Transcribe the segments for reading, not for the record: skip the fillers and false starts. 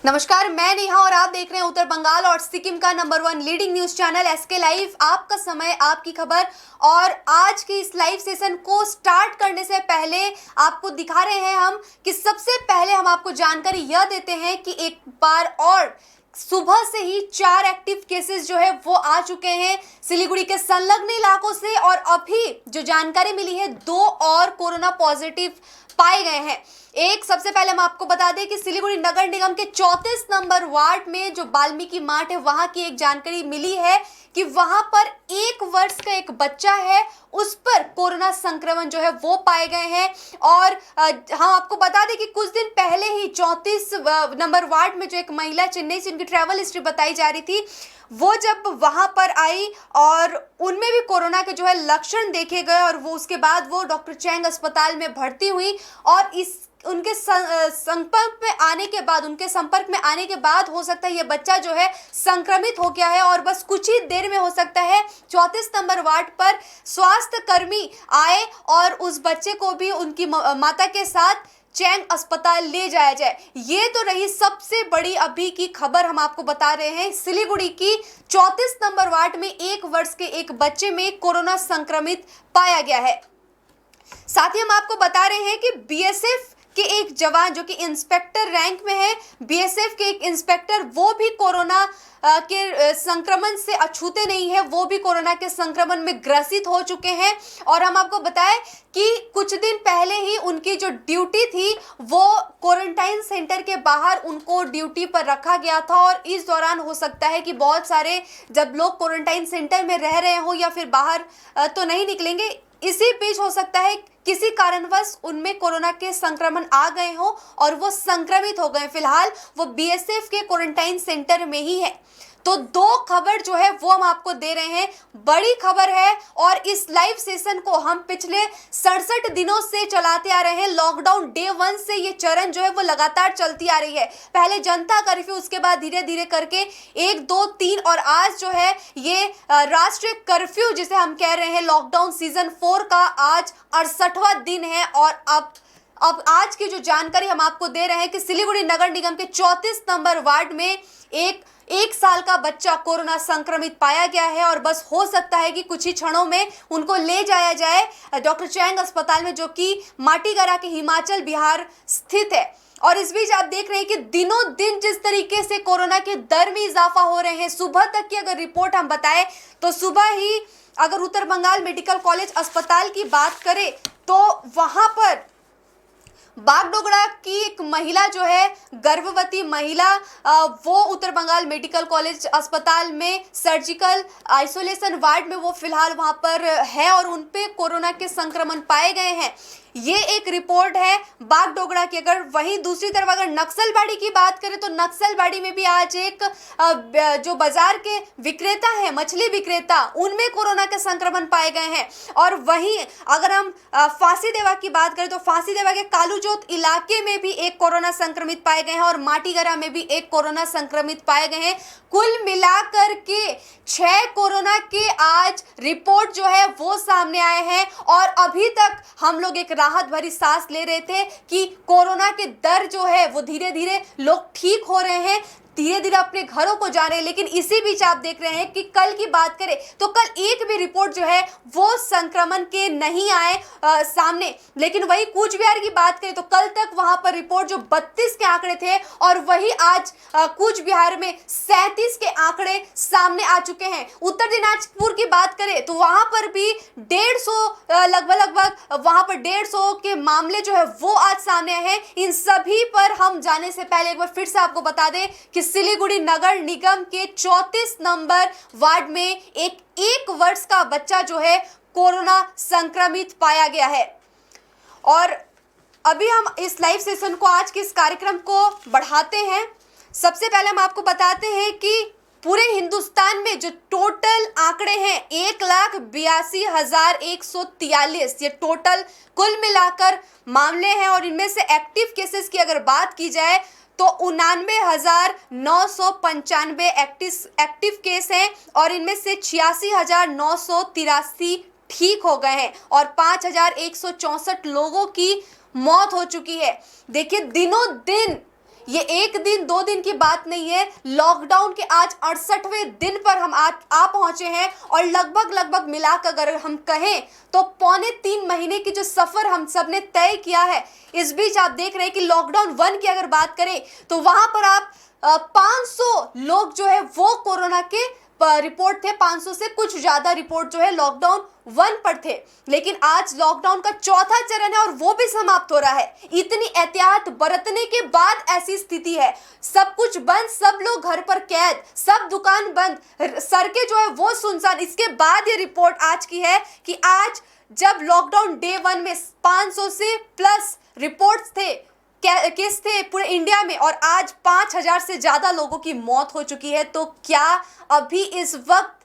नमस्कार, मैं नेहा और आप देख रहे हैं उत्तर बंगाल और सिक्किम का number 1 leading news channel SK live. आपका समय, आपकी खबर। और आज के इस लाइव सेशन को स्टार्ट करने से पहले आपको दिखा रहे हैं हम कि सबसे पहले हम आपको जानकारी यह देते हैं कि एक बार और सुबह से ही 4 एक्टिव केसेस जो है वो आ चुके हैं सिलीगुड़ी के संलग्न इलाकों से। और अभी जो जानकारी मिली है 2 और कोरोना पॉजिटिव पाए गए हैं। एक सबसे पहले हम आपको बता दें कि सिलीगुड़ी नगर निगम के 34 नंबर वार्ड में जो वाल्मीकि मार्ट है वहां की एक जानकारी मिली है कि वहां पर 1 वर्ष का एक बच्चा है, उस पर कोरोना संक्रमण जो है वो पाए गए हैं। और हम आपको बता दें कि कुछ दिन पहले ही 34 नंबर वार्ड में जो एक महिला चेन्नई से उनकी ट्रैवल हिस्ट्री बताई जा रही थी, वो जब वहां पर आई और उनमें भी कोरोना के जो है लक्षण देखे गए और वो उसके बाद वो डॉक्टर चैंग अस्पताल में भर्ती हुई। और इस उनके संपर्क में आने के बाद हो सकता है ये बच्चा जो है संक्रमित हो गया है। और बस कुछ ही देर में हो सकता है 34 नंबर वार्ड पर स्वास्थ्य कर्मी आए और उस बच्चे को भी उनकी माता के साथ चैंग अस्पताल ले जाया जाए। ये तो रही सबसे बड़ी अभी की खबर हम आपको बता रहे हैं। सिलीगुड़ी की 34 नंबर वार्ड में 1 वर्ष के एक बच्चे में कोरोना संक्रमित पाया गया है। साथ ही हम आपको बता रहे हैं कि बीएसएफ के एक जवान जो कि इंस्पेक्टर रैंक में है, बीएसएफ के एक इंस्पेक्टर, वो भी कोरोना के संक्रमण से अछूते नहीं है, वो भी कोरोना के संक्रमण में ग्रसित हो चुके हैं। और हम आपको बताएं कि कुछ दिन पहले ही उनकी जो ड्यूटी थी वो क्वारंटाइन सेंटर के बाहर उनको ड्यूटी पर रखा गया था। और इस दौरान हो सकता है कि बहुत सारे जब लोग क्वारंटाइन सेंटर में रह रहे हो या फिर बाहर तो नहीं निकलेंगे, इसी बीच हो सकता है किसी कारणवश उनमें कोरोना के संक्रमण आ गए हो और वो संक्रमित हो गए। फिलहाल वो बीएसएफ के क्वारंटाइन सेंटर में ही है। तो 2 खबर जो है वो हम आपको दे रहे हैं, बड़ी खबर है। और इस लाइव सेशन को हम पिछले 67 दिनों से चलाते आ रहे हैं। लॉकडाउन डे 1 से ये चरण जो है वो लगातार चलती आ रही है। पहले जनता कर्फ्यू, उसके बाद धीरे धीरे करके 1, 2, 3 और आज जो है ये राष्ट्रीय कर्फ्यू जिसे हम कह रहे हैं, लॉकडाउन सीजन 4 का आज 68वां दिन है। और अब आज की जो जानकारी हम आपको दे रहे हैं कि सिलीगुड़ी नगर निगम के 34 नंबर वार्ड में एक साल का बच्चा कोरोना संक्रमित पाया गया है। और बस हो सकता है कि कुछ ही क्षणों में उनको ले जाया जाए डॉक्टर चैंग अस्पताल में, जो कि माटीगरा के हिमाचल बिहार स्थित है। और इस बीच आप देख रहे हैं कि दिनों दिन जिस तरीके से कोरोना के दर में इजाफा हो रहे हैं, सुबह तक की अगर रिपोर्ट हम बताएं तो सुबह ही अगर उत्तर बंगाल मेडिकल कॉलेज अस्पताल की बात करें तो वहां पर बागडोगरा की एक महिला जो है, गर्भवती महिला, वो उत्तर बंगाल मेडिकल कॉलेज अस्पताल में सर्जिकल आइसोलेशन वार्ड में वो फिलहाल वहां पर है और उन पे कोरोना के संक्रमण पाए गए हैं। ये एक रिपोर्ट है बागडोगरा की। अगर वहीं दूसरी तरफ अगर नक्सलबाड़ी की बात करें तो नक्सलबाड़ी में भी आज एक जो बाजार के विक्रेता है, मछली विक्रेता, उनमें कोरोना के संक्रमण पाए गए हैं। और वहीं अगर हम फांसीदेवा की बात करें तो फांसीदेवा के कालूजोत इलाके में भी एक कोरोना संक्रमित पाए गए हैं और माटीगरा में भी एक कोरोना संक्रमित पाए गए हैं। कुल मिलाकर के 6 कोरोना के आज रिपोर्ट जो है वो सामने आए हैं। और अभी तक हम लोग एक राहत भरी सांस ले रहे थे कि कोरोना के दर जो है वो धीरे धीरे लोग ठीक हो रहे हैं, धीरे धीरे अपने घरों को जा रहे हैं। लेकिन इसी बीच आप देख रहे हैं कि कल की बात करें तो कल एक भी रिपोर्ट जो है वो संक्रमण के नहीं आए सामने। लेकिन वही कूच बिहार की बात करें तो कल तक वहां पर रिपोर्ट जो 32 के आंकड़े थे और वही आज कूच बिहार में 37 के आंकड़े सामने आ चुके हैं। उत्तर दिनाजपुर की बात करें तो वहां पर भी 150 लगभग वहां पर 150 के मामले जो है वो आज सामने आए हैं। इन सभी पर हम जाने से पहले एक बार फिर से आपको बता दें कि सिलीगुड़ी नगर निगम के 34 नंबर वार्ड में एक वर्ष का बच्चा जो है कोरोना संक्रमित पाया गया है। और अभी हम इस लाइव सेशन को, आज के इस कार्यक्रम को बढ़ाते हैं। सबसे पहले हम आपको बताते हैं कि पूरे हिंदुस्तान में जो टोटल आंकड़े हैं 1,82,143, ये टोटल कुल मिलाकर मामले हैं। और इनमें से एक्टिव केसेस की अगर बात की जाए तो 99,995 एक्टिव केस हैं और इनमें से 86,983 ठीक हो गए हैं और 5,164 लोगों की मौत हो चुकी है। देखिए दिनों दिन ये एक दिन दो दिन की बात नहीं है, लॉकडाउन के आज 68वें दिन पर हम आ पहुंचे हैं और लगभग मिलाकर अगर हम कहें तो 2.25 महीने की जो सफर हम सब ने तय किया है। इस बीच आप देख रहे हैं कि लॉकडाउन 1 की अगर बात करें तो वहां पर आप 500 लोग जो है वो कोरोना के रिपोर्ट थे, 500 से कुछ ज्यादा रिपोर्ट जो है लॉकडाउन 1 पर थे। लेकिन आज लॉकडाउन का चौथा चरण है और वो भी समाप्त हो रहा है। इतनी एहतियात बरतने के बाद ऐसी स्थिति है, सब कुछ बंद, सब लोग घर पर कैद, सब दुकान बंद, सड़कें जो है वो सुनसान। इसके बाद ये रिपोर्ट आज की है कि आज जब लॉकडाउन डे 1 में 500 से प्लस रिपोर्ट्स थे, केस थे पूरे इंडिया में, और आज 5000 से ज्यादा लोगों की मौत हो चुकी है। तो क्या अभी इस वक्त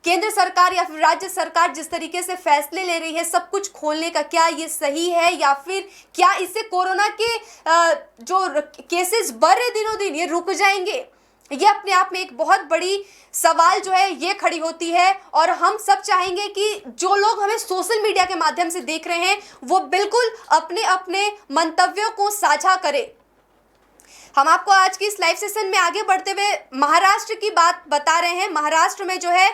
केंद्र सरकार या फिर राज्य सरकार जिस तरीके से फैसले ले रही है सब कुछ खोलने का, क्या ये सही है, या फिर क्या इससे कोरोना के जो केसेस बढ़ रहे दिनों दिन ये रुक जाएंगे? ये अपने आप में एक बहुत बड़ी सवाल जो है ये खड़ी होती है। और हम सब चाहेंगे कि जो लोग हमें सोशल मीडिया के माध्यम से देख रहे हैं वो बिल्कुल अपने अपने मंतव्यों को साझा करें। हम आपको आज की इस लाइव सेशन में आगे बढ़ते हुए महाराष्ट्र की बात बता रहे हैं। महाराष्ट्र में जो है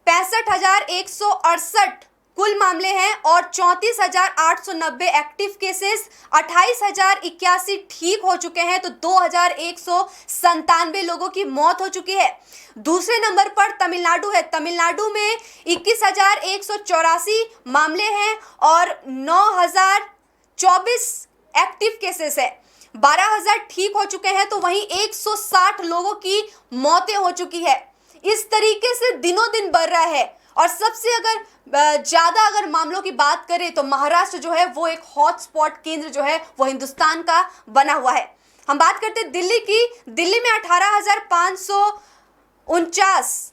65,168 कुल मामले हैं और 34,890 एक्टिव केसेस, 28,081 ठीक हो चुके हैं, तो 2,197 लोगों की मौत हो चुकी है। दूसरे नंबर पर तमिलनाडु है। तमिलनाडु में 21,184 मामले हैं और 9,024 एक्टिव केसेस है, 12,000 ठीक हो चुके हैं, तो वहीं 160 लोगों की मौतें हो चुकी है। इस तरीके से दिनों दिन बढ़ रहा है। और सबसे अगर ज्यादा अगर मामलों की बात करें तो महाराष्ट्र जो है वो एक हॉटस्पॉट केंद्र जो है वो हिंदुस्तान का बना हुआ है। हम बात करते हैं दिल्ली की। दिल्ली में 18,549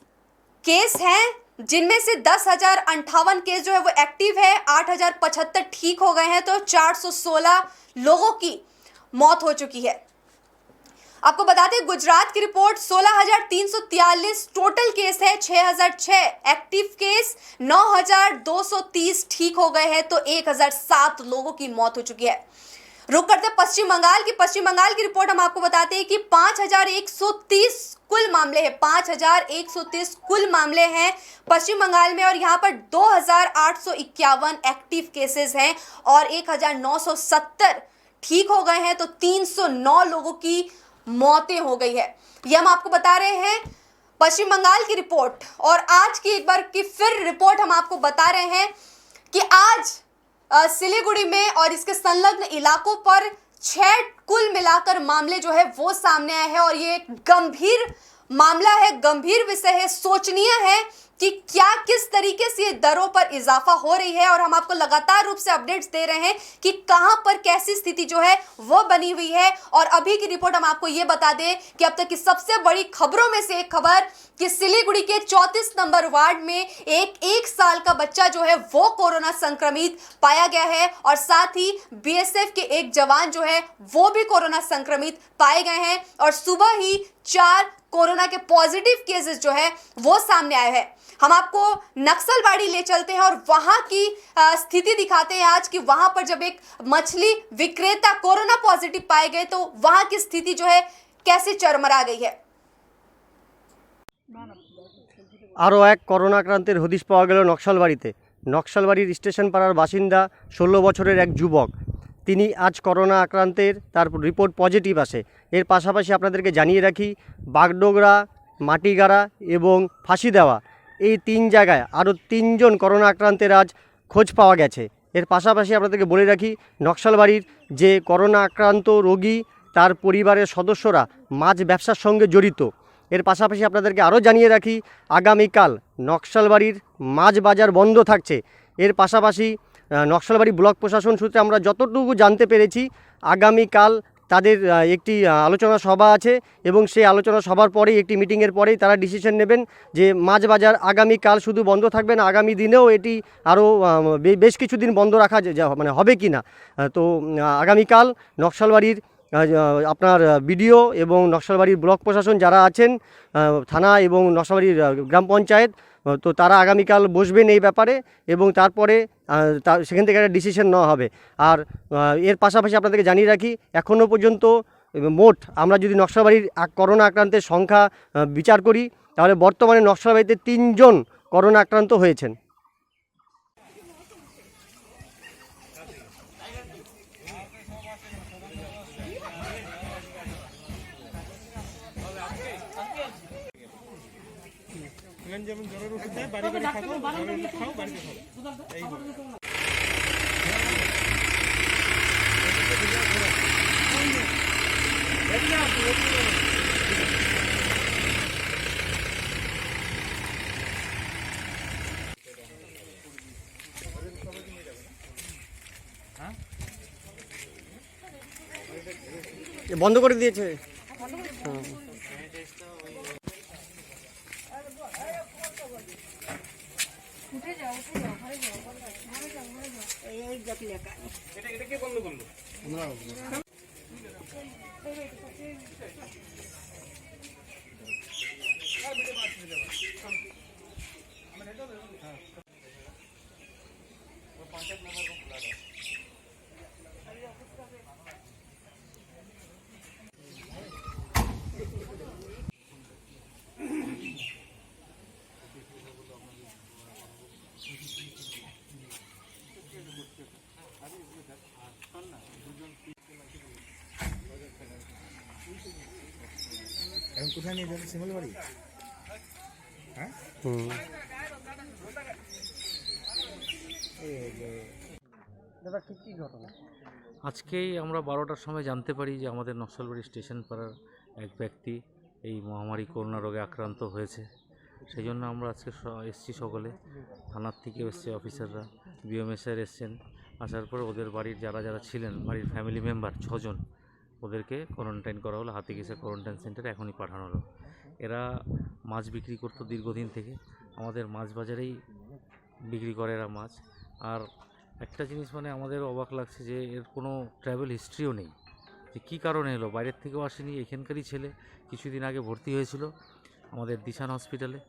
केस हैं, जिनमें से 10,058 केस जो है वो एक्टिव है, 8,075 ठीक हो गए हैं, तो 416 लोगों की मौत हो चुकी है। आपको बताते हैं गुजरात की रिपोर्ट 16,343 टोटल केस है, 6,006 एक्टिव केस, 9,230 ठीक हो गए हैं, तो 1,007 लोगों की मौत हो चुकी है। रुक करते पश्चिम बंगाल की। पश्चिम बंगाल की रिपोर्ट हम आपको बताते हैं कि 5,130 कुल मामले हैं, 5,130 कुल मामले हैं पश्चिम बंगाल में, और यहाँ पर 2,851 एक्टिव केसेस हैं और 1,970 ठीक हो गए हैं, तो 309 लोगों की मौतें हो गई है। ये हम आपको बता रहे हैं पश्चिम बंगाल की रिपोर्ट। और आज की एक बार की फिर रिपोर्ट हम आपको बता रहे हैं कि आज सिलीगुड़ी में और इसके संलग्न इलाकों पर 6 कुल मिलाकर मामले जो है वो सामने आए हैं। और ये एक गंभीर मामला है, गंभीर विषय है, सोचनीय है कि क्या किस तरीके से ये दरों पर इजाफा हो रही है। और हम आपको लगातार रूप से अपडेट्स दे रहे हैं कि कहां पर कैसी स्थिति जो है वो बनी हुई है। और अभी की रिपोर्ट हम आपको ये बता दें कि अब तक की सबसे बड़ी खबरों में से एक खबर कि सिलीगुड़ी के 34 नंबर वार्ड में एक साल का बच्चा जो है वो कोरोना संक्रमित पाया गया है, और साथ ही बीएसएफ के एक जवान जो है वो भी कोरोना संक्रमित पाए गए हैं। और सुबह ही 4 कोरोना के पॉजिटिव केसेस जो है वो सामने आए हैं। हम आपको नक्सलबाड़ी ले चलते हैं और वहां की स्थिति दिखाते हैं आज कि वहां पर जब एक मछली विक्रेता कोरोना पॉजिटिव पाए गए तो वहां की स्थिति जो है कैसे चरमरा गई है। আরও এক করোনা আক্রান্তের হদিশ পাওয়া গেল নকশালবাড়িতে। নকশালবাড়ির স্টেশন পাড়ার বাসিন্দা 16 বছরের এক যুবক, তিনি আজ করোনা আক্রান্তের তার রিপোর্ট পজিটিভ আসে। এর পাশাপাশি আপনাদেরকে জানিয়ে রাখি বাগডোগরা, মাটিগাড়া এবং ফাঁসি দেওয়া এই 3 জায়গায় আরও 3 জন করোনা আক্রান্তের আজ খোঁজ পাওয়া গেছে। এর পাশাপাশি আপনাদেরকে বলে রাখি নকশালবাড়ির যে করোনা আক্রান্ত রোগী তার পরিবারের সদস্যরা মাছ ব্যবসার সঙ্গে জড়িত। এর পাশাপাশি আপনাদেরকে আরও জানিয়ে রাখি আগামীকাল নকশালবাড়ির মাছ বাজার বন্ধ থাকছে। এর পাশাপাশি নকশালবাড়ি ব্লক প্রশাসন সূত্রে আমরা যতটুকু জানতে পেরেছি আগামীকাল তাদের একটি আলোচনা সভা আছে এবং সেই আলোচনা সভার পরেই একটি মিটিংয়ের পরেই তারা ডিসিশন নেবেন যে মাছ বাজার আগামীকাল শুধু বন্ধ থাকবে না, আগামী দিনেও এটি আরও বেশ কিছুদিন বন্ধ রাখা মানে হবে কি না। তো আগামীকাল নকশালবাড়ির আপনার বিডিও এবং নকশালবাড়ির ব্লক প্রশাসন যারা আছেন, থানা এবং নকশালবাড়ির গ্রাম পঞ্চায়েত, তো তারা আগামীকাল বসবেন এই ব্যাপারে এবং তারপরে সেখান থেকে একটা ডিসিশন নেওয়া হবে। আর এর পাশাপাশি আপনাদেরকে জানিয়ে রাখি এখনও পর্যন্ত মোট আমরা যদি নকশালবাড়ির করোনা আক্রান্তের সংখ্যা বিচার করি, তাহলে বর্তমানে নকশালবাড়িতে 3 জন করোনা আক্রান্ত হয়েছেন। যেমন জ্বরের ওষুধ দেয়, বাড়ি বাড়ি খাও, জ্বরের ওষুধ খাও, বাড়িতে খাও, এই বলে। বন্ধ করে দিয়েছে। এটা কে বন্ধ করলো? এখন কোথায় নিয়ে যাবে? শিমলবাড়ি? হ্যাঁ, দাদা ঠিক কি ঘটনা? আজকেই আমরা 12টার সময় জানতে পারি যে আমাদের নকশালবাড়ি স্টেশন পাড়ার এক ব্যক্তি এই মহামারী করোনা রোগে আক্রান্ত হয়েছে। সেই জন্য আমরা আজকে এসছি, সকলে থানার থেকে এসছে, অফিসাররা, বিএমএ স্যার এসছেন। আসার পর ওদের বাড়ির যারা যারা ছিলেন, বাড়ির ফ্যামিলি মেম্বার 6 জন, ওদেরকে কোয়ারেন্টাইন করা হলো, হাতিগিসা কোয়ারেন্টাইন সেন্টারে এখনই পাঠানো হলো। এরা মাছ বিক্রি করতো দীর্ঘদিন থেকে, আমাদের মাছ বাজারেই বিক্রি করে এরা মাছ। আর একটা জিনিস মানে আমাদের অবাক লাগছে যে এর কোনো ট্র্যাভেল হিস্ট্রিও নেই, যে কী কারণে এলো। বাইরের থেকেও আসেনি, এখানকারই ছেলে, কিছুদিন আগে ভর্তি হয়েছিল আমাদের দিশান হসপিটালে,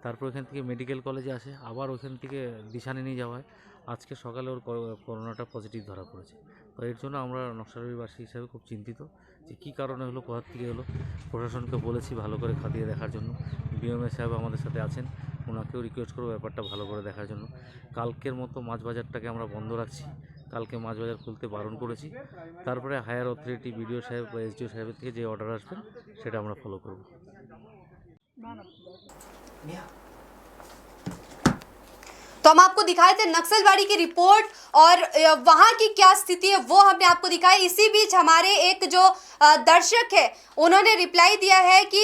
তারপর এখান থেকে মেডিকেল কলেজে আসে, আবার ওখান থেকে দিশানে নিয়ে যাওয়া হয়। আজকে সকালে ওর করোনাটা পজিটিভ ধরা পড়েছে। তো এর জন্য আমরা নকশালবাড়িবাসী হিসাবে খুব চিন্তিত যে কী কারণে হলো, কোথা থেকে হলো। প্রশাসনকে বলেছি ভালো করে খাতিয়ে দেখার জন্য। বিএমএ সাহেব আমাদের সাথে আছেন, ওনাকেও রিকোয়েস্ট করবো ব্যাপারটা ভালো করে দেখার জন্য। কালকের মতো মাছ বাজারটাকে আমরা বন্ধ রাখছি, কালকে মাছ বাজার খুলতে বারণ করেছি। তারপরে হায়ার অথরিটি, বিডিও সাহেব বা এসডিও সাহেবের থেকে যে অর্ডার আসবেন সেটা আমরা ফলো করব। तो हम आपको दिखाए थे नक्सलबाड़ी की रिपोर्ट और वहाँ की क्या स्थिति है वो हमने आपको दिखाया। इसी बीच हमारे एक जो दर्शक है उन्होंने रिप्लाई दिया है कि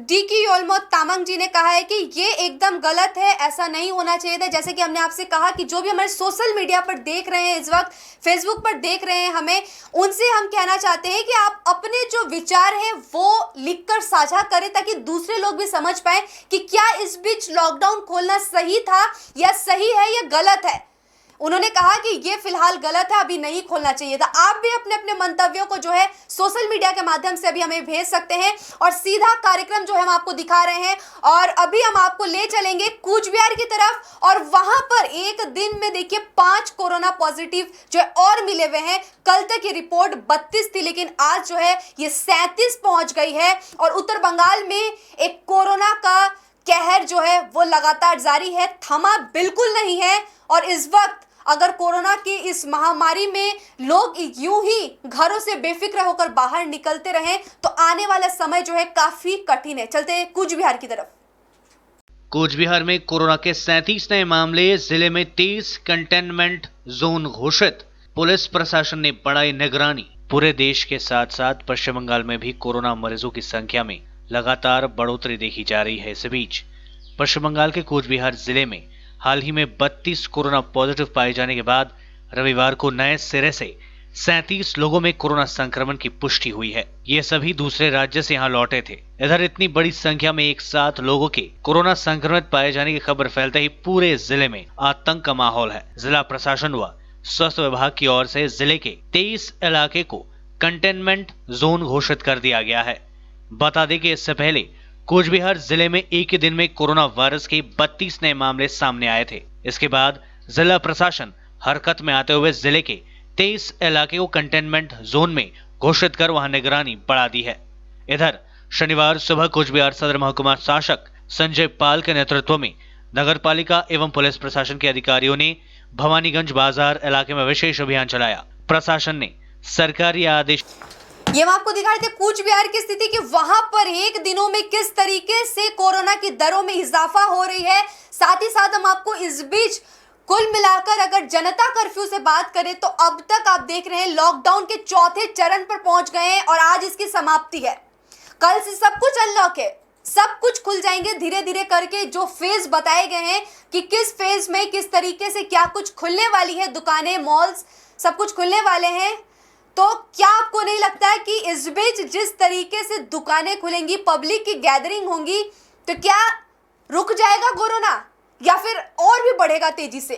डी.की. योलमो तामांग जी ने कहा है कि ये एकदम गलत है, ऐसा नहीं होना चाहिए था। जैसे कि हमने आपसे कहा कि जो भी हमारे सोशल मीडिया पर देख रहे हैं, इस वक्त फेसबुक पर देख रहे हैं हमें, उनसे हम कहना चाहते हैं कि आप अपने जो विचार हैं वो लिखकर साझा करें ताकि दूसरे लोग भी समझ पाएं कि क्या इस बीच लॉकडाउन खोलना सही था या सही है या गलत है। उन्होंने कहा कि ये फिलहाल गलत है, अभी नहीं खोलना चाहिए था। आप भी अपने अपने मंतव्यों को जो है सोशल मीडिया के माध्यम से अभी हमें भेज सकते हैं और सीधा कार्यक्रम जो है हम आपको दिखा रहे हैं। और अभी हम आपको ले चलेंगे कूच बिहार की तरफ और वहां पर एक दिन में देखिए 5 कोरोना पॉजिटिव जो है और मिले हुए हैं। कल तक ये रिपोर्ट 32 थी, लेकिन आज जो है ये 37 पहुंच गई है। और उत्तर बंगाल में एक कोरोना का कहर जो है वो लगातार जारी है, थमा बिल्कुल नहीं है। और इस वक्त अगर कोरोना की इस महामारी में लोग यूं ही घरों से बेफिक्र होकर बाहर निकलते रहें तो आने वाला समय जो है काफी कठिन है। चलते हैं कूच बिहार की तरफ। कूच बिहार में कोरोना के 37 नए मामले, जिले में 30 कंटेनमेंट जोन घोषित। पुलिस प्रशासन ने बढ़ाई निगरानी। पूरे देश के साथ साथ पश्चिम बंगाल में भी कोरोना मरीजों की संख्या में लगातार बढ़ोतरी देखी जा रही है। इस बीच पश्चिम बंगाल के कूच बिहार जिले में हाल ही में 32 कोरोना पॉजिटिव पाए जाने के बाद रविवार को नए सिरे से 37 लोगों में कोरोना संक्रमण की पुष्टि हुई है। ये सभी दूसरे राज्य से यहाँ लौटे थे। इधर इतनी बड़ी संख्या में एक साथ लोगों के कोरोना संक्रमित पाए जाने की खबर फैलते ही पूरे जिले में आतंक का माहौल है। जिला प्रशासन व स्वास्थ्य विभाग की ओर से जिले के 23 इलाके को कंटेनमेंट जोन घोषित कर दिया गया है। बता दें कि इससे पहले कूच बिहार जिले में एक ही दिन में कोरोना वायरस के 32 नए मामले सामने आए थे। इसके बाद जिला प्रशासन हरकत में आते हुए जिले के 23 इलाके को कंटेनमेंट जोन में घोषित कर वहां निगरानी बढ़ा दी है। इधर शनिवार सुबह कूच बिहार सदर महकुमा शासक संजय पाल के नेतृत्व में नगरपालिका एवं पुलिस प्रशासन के अधिकारियों ने भवानीगंज बाजार इलाके में विशेष अभियान चलाया। प्रशासन ने सरकारी आदेश ये हम आपको दिखा रहे थे कूच बिहार की स्थिति कि वहां पर एक दिनों में किस तरीके से कोरोना की दरों में इजाफा हो रही है। साथ ही साथ हम आपको इस बीच कुल मिलाकर अगर जनता कर्फ्यू से बात करें तो अब तक आप देख रहे हैं लॉकडाउन के चौथे चरण पर पहुंच गए हैं और आज इसकी समाप्ति है। कल से सब कुछ अनलॉक है, सब कुछ खुल जाएंगे धीरे धीरे करके। जो फेज बताए गए हैं कि किस फेज में किस तरीके से क्या कुछ खुलने वाली है, दुकानें, मॉल्स सब कुछ खुलने वाले हैं। तो क्या आपको नहीं लगता है कि इस बीच जिस तरीके से दुकानें खुलेंगी, पब्लिक की गैदरिंग होंगी, तो क्या रुक जाएगा कोरोना या फिर और भी बढ़ेगा तेजी से?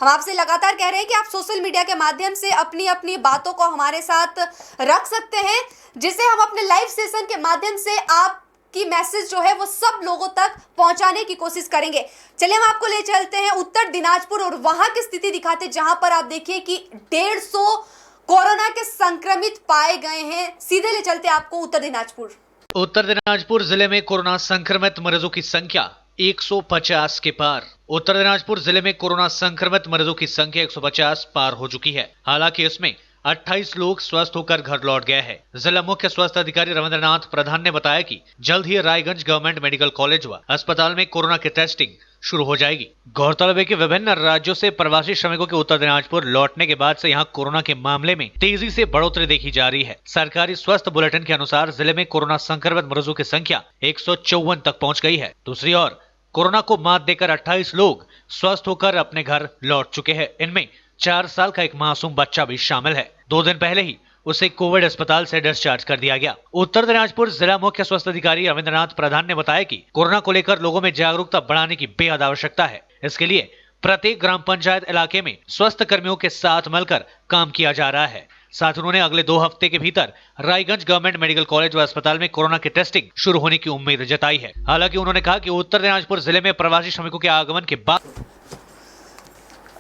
हम आपसे लगातार कह रहे हैं कि आप सोशल मीडिया के माध्यम से अपनी अपनी बातों को हमारे साथ रख सकते हैं, जिसे हम अपने लाइव सेशन के माध्यम से आपकी मैसेज जो है वो सब लोगों तक पहुंचाने की कोशिश करेंगे। चलिए हम आपको ले चलते हैं उत्तर दिनाजपुर और वहां की स्थिति दिखाते, जहां पर आप देखिए कि 150 कोरोना के संक्रमित पाए गए हैं। सीधे ले चलते आपको उत्तर दिनाजपुर। उत्तर दिनाजपुर जिले में कोरोना संक्रमित मरीजों की संख्या 150 के पार। उत्तर दिनाजपुर जिले में कोरोना संक्रमित मरीजों की संख्या 150 पार हो चुकी है। हालांकि इसमें 28 लोग स्वस्थ होकर घर लौट गए हैं। जिला मुख्य स्वास्थ्य अधिकारी रविंद्रनाथ प्रधान ने बताया कि जल्द ही रायगंज गवर्नमेंट मेडिकल कॉलेज व अस्पताल में कोरोना की टेस्टिंग शुरू हो जाएगी। गौरतलब है कि विभिन्न राज्यों से प्रवासी श्रमिकों के उत्तर दिनाजपुर लौटने के बाद से यहां कोरोना के मामले में तेजी से बढ़ोतरी देखी जा रही है। सरकारी स्वास्थ्य बुलेटिन के अनुसार जिले में कोरोना संक्रमित मरीजों की संख्या 154 तक पहुंच गई है। दूसरी ओर कोरोना को मात देकर 28 लोग स्वस्थ होकर अपने घर लौट चुके हैं। इनमें 4 साल का एक मासूम बच्चा भी शामिल है। 2 दिन पहले ही उसे कोविड अस्पताल से डिस्चार्ज कर दिया गया। उत्तर दिनाजपुर जिला मुख्य स्वास्थ्य अधिकारी रविंद्रनाथ प्रधान ने बताया कि कोरोना को लेकर लोगों में जागरूकता बढ़ाने की बेहद आवश्यकता है। इसके लिए प्रत्येक ग्राम पंचायत इलाके में स्वास्थ्य कर्मियों के साथ मिलकर काम किया जा रहा है। साथ उन्होंने अगले 2 हफ्ते के भीतर रायगंज गवर्नमेंट मेडिकल कॉलेज व अस्पताल में कोरोना की टेस्टिंग शुरू होने की उम्मीद जताई है। हालांकि उन्होंने कहा कि उत्तर दिनाजपुर जिले में प्रवासी श्रमिकों के आगमन के बाद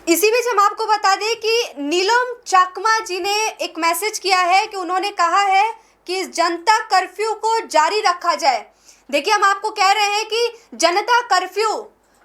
इसी बीच हम आपको बता दें कि नीलम चाकमा जी ने एक मैसेज किया है कि उन्होंने कहा है कि इस जनता कर्फ्यू को जारी रखा जाए। देखिए हम आपको कह रहे हैं कि जनता कर्फ्यू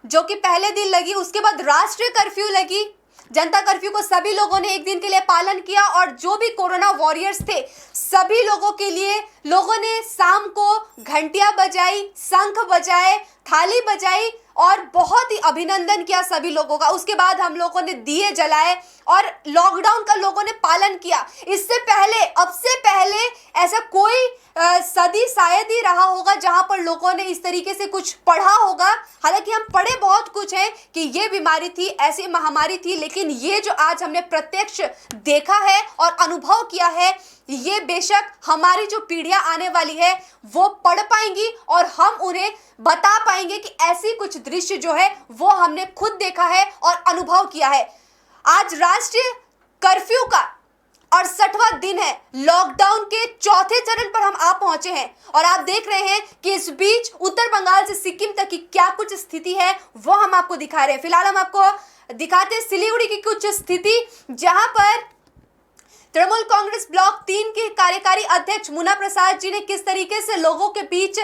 जो कि पहले दिन लगी, उसके बाद राष्ट्रीय कर्फ्यू लगी। जनता कर्फ्यू को सभी लोगों ने एक दिन के लिए पालन किया और जो भी कोरोना वॉरियर्स थे सभी लोगों के लिए लोगों ने शाम को घंटियां बजाई, शंख बजाए, थाली बजाई और बहुत ही अभिनंदन किया सभी लोगों का। उसके बाद हम लोगों ने दिए जलाए और लॉकडाउन का लोगों ने पालन किया। इससे पहले, अब से पहले ऐसा कोई सदी शायद ही रहा होगा जहां पर लोगों ने इस तरीके से कुछ पढ़ा होगा। हालांकि हम पढ़े बहुत कुछ हैं कि ये बीमारी थी, ऐसी महामारी थी, लेकिन ये जो आज हमने प्रत्यक्ष देखा है और अनुभव किया है, ये बेशक हमारी जो पीढ़ियां आने वाली है वो पढ़ पाएंगी और हम उन्हें बता पाएंगे कि ऐसी कुछ दृश्य जो है वो हमने खुद देखा है और अनुभव किया है। आज राष्ट्रीय कर्फ्यू का 68वां दिन है। लॉकडाउन के चौथे चरण पर हम आ पहुंचे हैं और आप देख रहे हैं कि इस बीच उत्तर बंगाल से सिक्किम तक की क्या कुछ स्थिति है वो हम आपको दिखा रहे हैं। फिलहाल हम आपको दिखाते हैं सिलीगुड़ी की कुछ स्थिति, जहां पर तृणमूल कांग्रेस ब्लॉक 3 के कार्यकारी अध्यक्ष मुना प्रसाद जी ने किस तरीके से लोगों के बीच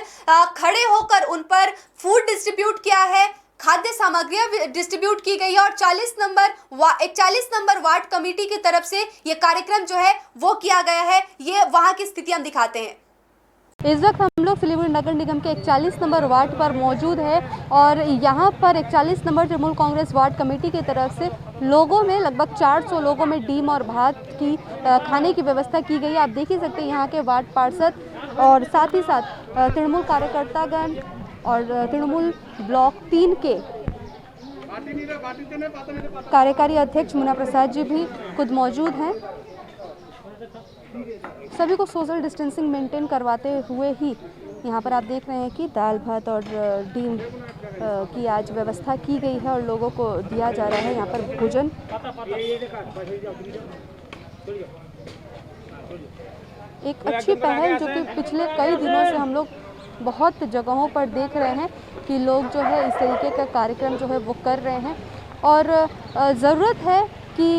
खड़े होकर उन पर फूड डिस्ट्रीब्यूट किया है, खाद्य सामग्रियां डिस्ट्रीब्यूट की गई है और 41 नंबर वार्ड कमेटी की तरफ से ये कार्यक्रम जो है वो किया गया है। ये वहां की स्थिति हम दिखाते हैं। इस वक्त हम लोग सिलीगुड़ी नगर निगम के 41 नंबर वार्ड पर मौजूद है और यहाँ पर 41 number Trinamool Congress ward committee की तरफ से लोगों में लगभग 400 लोगों में डीम और भात की खाने की व्यवस्था की गई है। आप देख ही सकते हैं यहाँ के वार्ड पार्षद और साथ ही साथ तृणमूल कार्यकर्तागण और तृणमूल ब्लॉक 3 के कार्यकारी अध्यक्ष मुना प्रसाद जी भी खुद मौजूद हैं। सभी को सोशल डिस्टेंसिंग मेंटेन करवाते हुए ही यहाँ पर आप देख रहे हैं कि दाल भात और डीम की आज व्यवस्था की गई है और लोगों को दिया जा रहा है यहाँ पर भोजन। एक अच्छी पहल जो कि पिछले कई दिनों से हम लोग बहुत जगहों पर देख रहे हैं कि लोग जो है इस तरीके का कार्यक्रम जो है वो कर रहे हैं और ज़रूरत है कि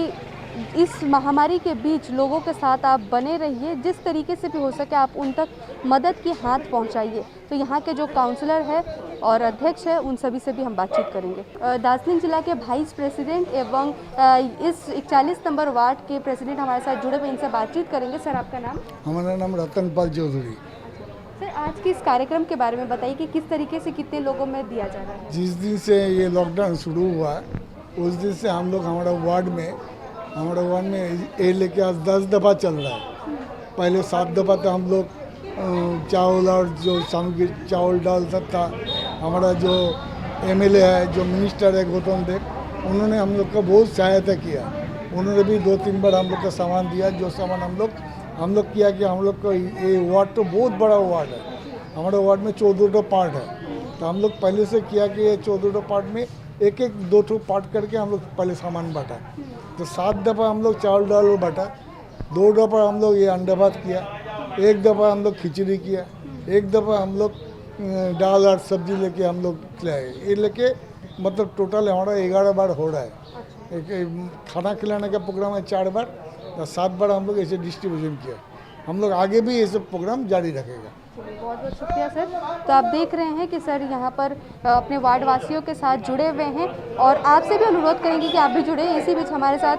इस महामारी के बीच लोगों के साथ आप बने रहिए, जिस तरीके से भी हो सके आप उन तक मदद की हाथ पहुंचाइए। तो यहाँ के जो काउंसलर है और अध्यक्ष है उन सभी से भी हम बातचीत करेंगे। दार्जिलिंग जिला के वाइस प्रेसिडेंट एवं इस 41 नंबर वार्ड के प्रेसिडेंट हमारे साथ जुड़े हुए, इनसे बातचीत करेंगे। सर, आपका नाम? हमारा नाम रतनपाल चौधरी। सर, आज के इस कार्यक्रम के बारे में बताइए कि किस तरीके से कितने लोगों में दिया जा रहा है? जिस दिन से ये लॉकडाउन शुरू हुआ उस दिन से हम लोग हमारा वार्ड में ये लेके आज 10 दफ़ा चल रहा है। पहले 7 दफ़ा तो हम लोग चावल और जो सामग्री चावल डाल सकता। हमारा जो एमएलए है, जो मिनिस्टर है गौतम देव, उन्होंने हम लोग का बहुत सहायता किया। उन्होंने भी 2-3 बार हम लोग का सामान दिया। जो सामान हम लोग किया कि हम लोग का ये वार्ड तो बहुत बड़ा वार्ड है। हमारे वार्ड में 14 पार्ट है, तो हम लोग पहले से किया कि ये 14 पार्ट में एक 2 पार्ट करके हम लोग पहले सामान बांटा। तो 7 दफ़ा हम लोग चावल दाल बांटा, 2 दफ़ा हम लोग ये अंडा भात किया, 1 दफ़ा हम लोग खिचड़ी किया, 1 दफ़ा हम लोग दाल और सब्जी लेके हम लोग खिलाए। ये लेके मतलब टोटल हमारा 11 बार हो रहा है। एक खाना खिलाने का प्रोग्राम है 4 बार, 7 बार हम लोग ऐसे डिस्ट्रीब्यूशन किया। हम लोग आगे भी ये सब प्रोग्राम जारी रखेगा। बहुत बहुत शुक्रिया सर। तो आप देख रहे हैं कि सर यहाँ पर अपने वार्ड वासियों के साथ जुड़े हुए हैं और आपसे भी अनुरोध करेंगे कि आप भी जुड़े। इसी बीच हमारे साथ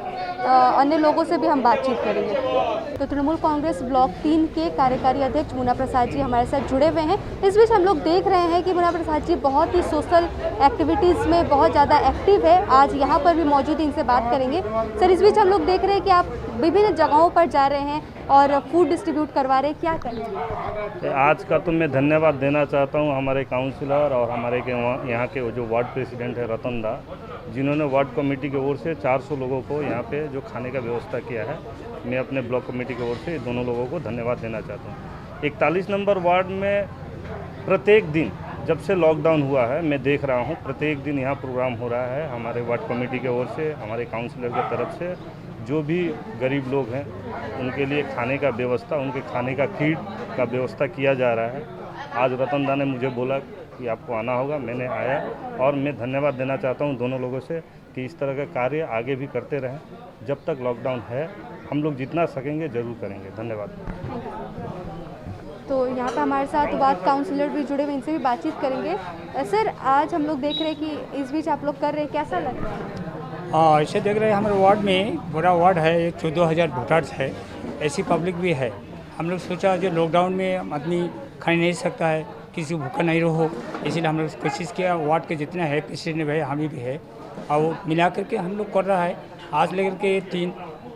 अन्य लोगों से भी हम बातचीत करेंगे। तो तृणमूल कांग्रेस ब्लॉक 3 के कार्यकारी अध्यक्ष मुन्ना प्रसाद जी हमारे साथ जुड़े हुए हैं। इस बीच हम लोग देख रहे हैं कि मुन्ना प्रसाद जी बहुत ही सोशल एक्टिविटीज़ में बहुत ज़्यादा एक्टिव है। आज यहाँ पर भी मौजूद, इनसे बात करेंगे। सर, इस बीच हम लोग देख रहे हैं कि आप विभिन्न जगहों पर जा रहे हैं और फूड डिस्ट्रीब्यूट करवा रहे हैं, क्या कर रहे हैं? आज का तो मैं धन्यवाद देना चाहता हूं हमारे काउंसिलर और हमारे के यहाँ के जो वार्ड प्रेसिडेंट है रतन दा, जिन्होंने वार्ड कमेटी की ओर से 400 लोगों को यहाँ पे जो खाने का व्यवस्था किया है। मैं अपने ब्लॉक कमेटी की ओर से दोनों लोगों को धन्यवाद देना चाहता हूँ। 41 नंबर वार्ड में प्रत्येक दिन जब से लॉकडाउन हुआ है मैं देख रहा हूँ, प्रत्येक दिन यहाँ प्रोग्राम हो रहा है। हमारे वार्ड कमेटी की ओर से, हमारे काउंसिलर की तरफ से जो भी गरीब लोग हैं उनके लिए खाने का व्यवस्था, उनके खाने का किट का व्यवस्था किया जा रहा है। आज रतन दा ने मुझे बोला कि आपको आना होगा, मैंने आया और मैं धन्यवाद देना चाहता हूं दोनों लोगों से कि इस तरह का कार्य आगे भी करते रहें। जब तक लॉकडाउन है हम लोग जितना सकेंगे ज़रूर करेंगे। धन्यवाद। तो यहाँ पे हमारे साथ वार्ड काउंसलर भी जुड़े हुए, इनसे भी बातचीत करेंगे। सर, आज हम लोग देख रहे हैं कि इस बीच आप लोग कर रहे हैं, कैसा लग रहा है? ऐसे देख रहे हैं हमारे वार्ड में बड़ा वार्ड है, 14,000 वोटर्स है, ऐसी पब्लिक भी है। हम लोग सोचा जो लॉकडाउन में आदमी खा नहीं सकता है, किसी भूखा नहीं रहो, इसीलिए हम लोग कोशिश किया। वार्ड के जितने हैं प्रेसिडेंट है, हम भी है, और मिला करके हम लोग कर रहा है। आज लेकर के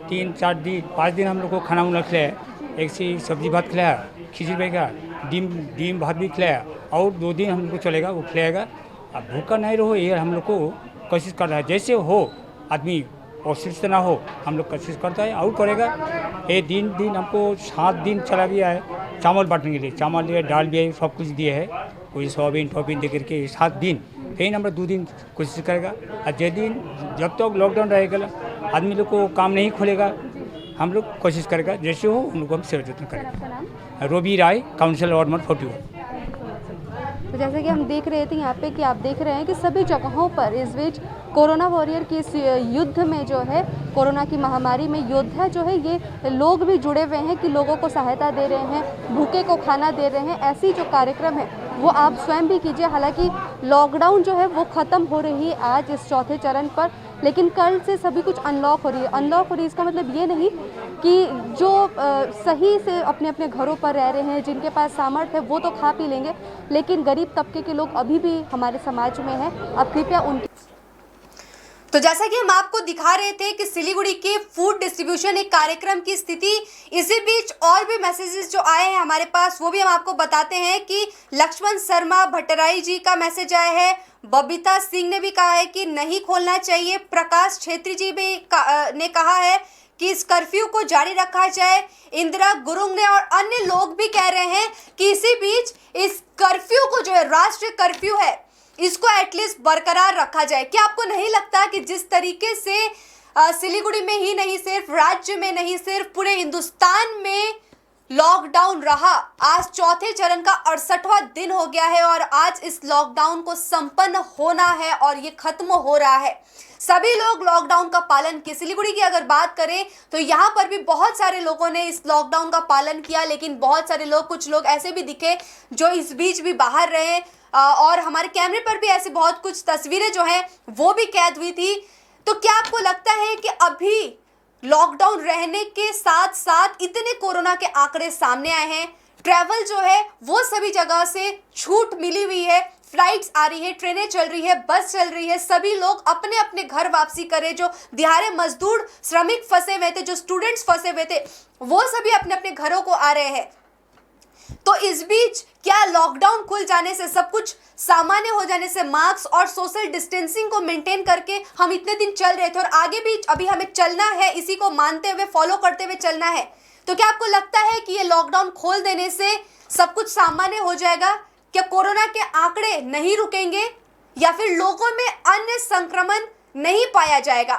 3-4 दिन 5 दिन हम लोग को खाना उना खिलाया, एक सी सब्जी भात खिलाया, खिचड़ी बनेगा, डीम भात भी खिलाया, और 2 दिन हम लोग को चलेगा वो खिलाएगा। अब भूखा नहीं रहो ये हम लोग को कोशिश कर रहा है। जैसे हो आदमी कोशिश ना हो, हम लोग कोशिश करता है और करेगा। ये दिन हमको 7 दिन चला गया है चावल बांटने के लिए। चावल दिया, दाल भी है, सब कुछ दिए है, कोई सोयाबीन दे करके 7 दिन। फिर हम लोग 2 दिन कोशिश करेगा। और जब तक लॉकडाउन रहेगा आदमी लोग को काम नहीं खुलेगा, हम लोग कोशिश करेगा जैसे हो उन लोग हम सेवा जतन करेंगे। रोबी राय, काउंसिलर वार्ड नंबर 41। तो जैसे कि हम देख रहे थे यहाँ पे कि आप देख रहे हैं कि सभी जगहों पर इस बीच कोरोना वॉरियर की इस युद्ध में जो है, कोरोना की महामारी में योद्धा जो है, ये लोग भी जुड़े हुए हैं कि लोगों को सहायता दे रहे हैं, भूखे को खाना दे रहे हैं। ऐसी जो कार्यक्रम है वो आप स्वयं भी कीजिए। हालांकि लॉकडाउन जो है वो ख़त्म हो रही है आज इस चौथे चरण पर, लेकिन कल से सभी कुछ अनलॉक हो रही है। अनलॉक हो रही है इसका मतलब ये नहीं कि जो सही से अपने अपने घरों पर रह रहे हैं, जिनके पास सामर्थ्य है वो तो खा पी लेंगे, लेकिन गरीब तबके के लोग अभी भी हमारे समाज में हैं। अब कृपया उनके तो जैसा कि हम आपको दिखा रहे थे कि सिलीगुड़ी के फूड डिस्ट्रीब्यूशन एक कार्यक्रम की स्थिति, इसी बीच और भी मैसेजेस जो आए हैं हमारे पास वो भी हम आपको बताते हैं कि लक्ष्मण शर्मा भट्टराई जी का मैसेज आया है, बबीता सिंह ने भी कहा है कि नहीं खोलना चाहिए, प्रकाश छेत्री जी भी ने कहा है कि इस कर्फ्यू को जारी रखा जाए, इंदिरा गुरुंग ने और अन्य लोग भी कह रहे हैं कि इसी बीच इस कर्फ्यू को जो है राष्ट्रीय कर्फ्यू है इसको एटलीस्ट बरकरार रखा जाए। क्या आपको नहीं लगता कि जिस तरीके से सिलीगुड़ी में ही नहीं, सिर्फ राज्य में नहीं, सिर्फ पूरे हिंदुस्तान में लॉकडाउन रहा, आज चौथे चरण का 68वां दिन हो गया है और आज इस लॉकडाउन को संपन्न होना है और ये खत्म हो रहा है। सभी लोग लॉकडाउन का पालन किया। सिलीगुड़ी की अगर बात करें तो यहाँ पर भी बहुत सारे लोगों ने इस लॉकडाउन का पालन किया, लेकिन बहुत सारे लोग, कुछ लोग ऐसे भी दिखे जो इस बीच भी बाहर रहे और हमारे कैमरे पर भी ऐसे बहुत कुछ तस्वीरें जो हैं वो भी कैद हुई थी। तो क्या आपको लगता है कि अभी लॉकडाउन रहने के साथ साथ इतने कोरोना के आंकड़े सामने आए हैं, ट्रैवल जो है वो सभी जगह से छूट मिली हुई है, फ्लाइट्स आ रही है, ट्रेनें चल रही है, बस चल रही है, सभी लोग अपने अपने घर वापसी करे, जो दिहाड़ी मजदूर श्रमिक फंसे हुए थे, जो स्टूडेंट्स फंसे हुए थे, वो सभी अपने अपने घरों को आ रहे हैं। तो इस बीच क्या लॉकडाउन खुल जाने से, सब कुछ सामान्य हो जाने से, मास्क और सोशल डिस्टेंसिंग को मेंटेन करके हम इतने दिन चल रहे थे और आगे भी अभी हमें चलना है, इसी को मानते हुए, फॉलो करते हुए चलना है, तो क्या आपको लगता है कि ये लॉकडाउन खोल देने से सब कुछ सामान्य हो जाएगा? क्या कोरोना के आंकड़े नहीं रुकेंगे या फिर लोगों में अन्य संक्रमण नहीं पाया जाएगा?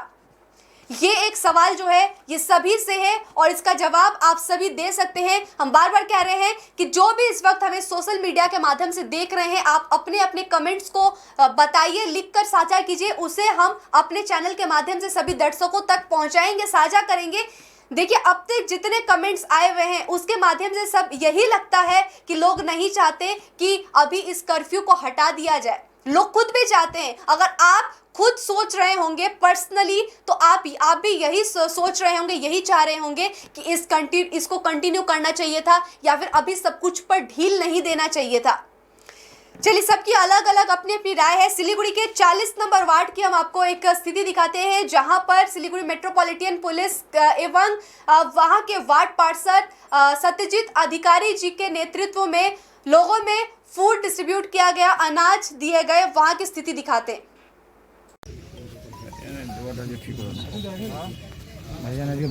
ये एक सवाल जो है ये सभी से है और इसका जवाब आप सभी दे सकते हैं। हम बार बार कह रहे हैं कि जो भी इस वक्त हमें सोशल मीडिया के माध्यम से देख रहे हैं, आप अपने अपने कमेंट्स को बताइए, लिखकर साझा कीजिए, उसे हम अपने चैनल के माध्यम से सभी दर्शकों तक पहुंचाएंगे, साझा करेंगे। देखिए, अब तक जितने कमेंट्स आए हुए हैं उसके माध्यम से सब यही लगता है कि लोग नहीं चाहते कि अभी इस कर्फ्यू को हटा दिया जाए। लोग खुद भी चाहते हैं। अगर आप खुद सोच रहे होंगे पर्सनली तो आप भी यही सोच रहे होंगे, यही चाह रहे होंगे कि इसको कंटिन्यू करना चाहिए था या फिर अभी सब कुछ पर ढील नहीं देना चाहिए था। चलिए, सबकी अलग अलग अपनी अपनी राय है। सिलीगुड़ी के 40 नंबर वार्ड की हम आपको एक स्थिति दिखाते हैं, जहां पर सिलीगुड़ी मेट्रोपॉलिटन पुलिस एवं वहां के वार्ड पार्षद सत्यजीत अधिकारी जी के नेतृत्व में लोगों में फूड डिस्ट्रीब्यूट किया गया, अनाज दिए गए, वहां की स्थिति दिखाते हैं।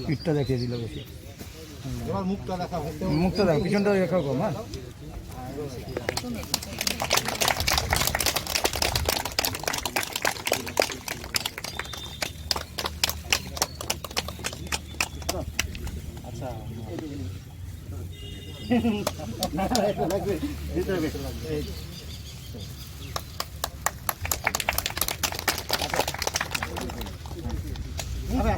পিঠটা দেখিয়ে দিল বেশি, মুখটা দেখো, পিছনটা দেখাও কম। হ্যাঁ,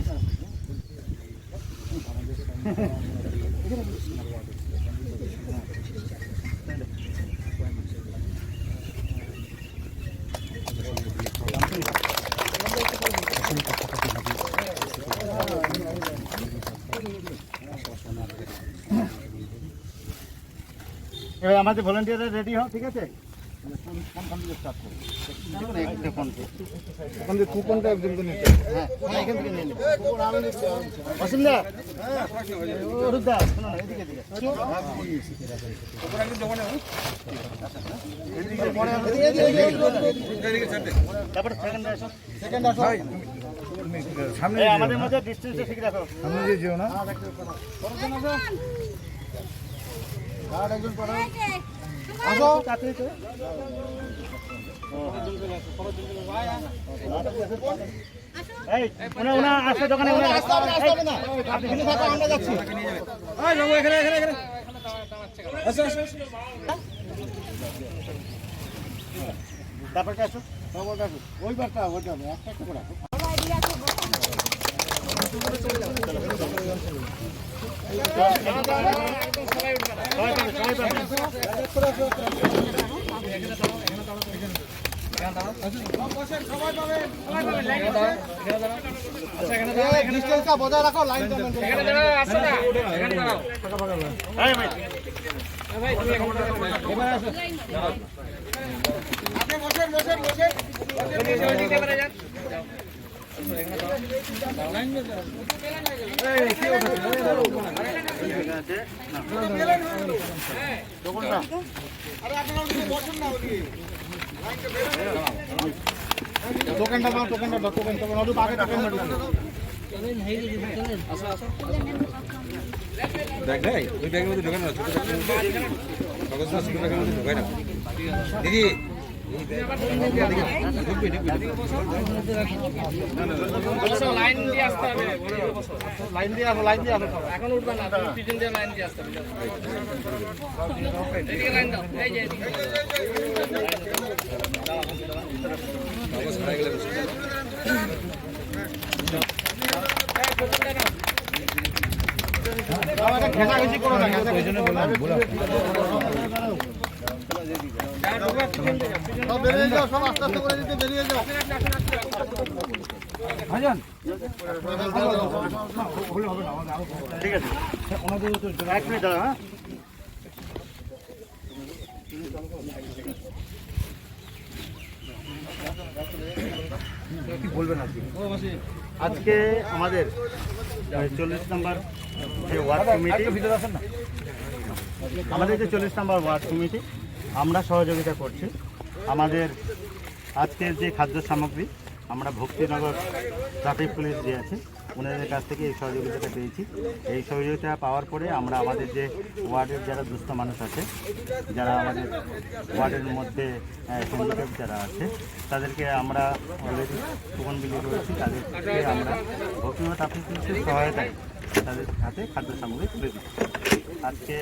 এবার আমাদের ভলান্টিয়াররা রেডি হও, ঠিক আছে? ওখান থেকে কুপনটা একজনকে নিতে, হ্যাঁ এখান থেকে নিয়ে নেবে। অসীমদা, অরুদা, শোনো না, এদিকে এদিকে তারপরে সেকেন্ড আসো, সামনে আমাদের মধ্যে ডিস্টেন্সটা ঠিক রাখো, সামনে দিয়ে যেও না। আর একজন পড়ো, আসো কাছে তো এই ওনা আসো দোকানে, ওনা রাস্তা আসবে না, আপনি এখানে থাকো, আমরা যাচ্ছি। এই বাবু এখানে এখানে এখানে আসো আসো, তারপর আসো, তারপর আসো, ওই বারটা ওইটা একটা একটা করে আসো। বজায় রাখো, লাইনটা দোকানটা নাও, দোকানটা দোকান আগে দোকান দেখ ভাই, ওই ব্যাগের মধ্যে ঢোকানো ছোট কাগজ না, ছোট ব্যাগের মধ্যে ঢোকায় না দিদি। লাইন দিয়ে আসতে হবে, লাইন দিয়ে আসো, লাইন দিয়ে আসো, এখন উঠবে না, তুমি পিছন দিয়ে লাইন দিয়ে আসতে হবে। এদিকে লাইন দাও, এই যে এদিকে। কাগজ হারাই গেলে ঘেঁষাঘেঁষি করো না, ঘেঁষাঘেঁষি করো না। সব বেরিয়ে যাও, সব আস্তে আস্তে করে দিতে বেরিয়ে যাও। ঠিক আছে, এক মিনিট দাঁড়া। হ্যাঁ, কি বলবেন আজকে আমাদের 40 নম্বর যে ওয়ার্ড কমিটি, আমাদের যে 40 নম্বর ওয়ার্ড কমিটি আমরা সহযোগিতা করছি। আমাদের আজকের যে খাদ্য সামগ্রী আমরা ভক্তিনগর ট্রাফিক পুলিশ দিয়েছি, ওনাদের কাছ থেকে এই সহযোগিতাটা পেয়েছি। এই সহযোগিতা পাওয়ার পরে আমরা আমাদের যে ওয়ার্ডের যারা দুস্থ মানুষ আছে, যারা আমাদের ওয়ার্ডের মধ্যে হ্যান্ডিক্যাপ যারা আছে, তাদেরকে আমরা অলরেডি কুপন বিলি করেছি। তাদেরকে আমরা ভক্তিনগর ট্রাফিক পুলিশের সহায়তায় তাদের হাতে খাদ্য সামগ্রী তুলে দিচ্ছি। আজকে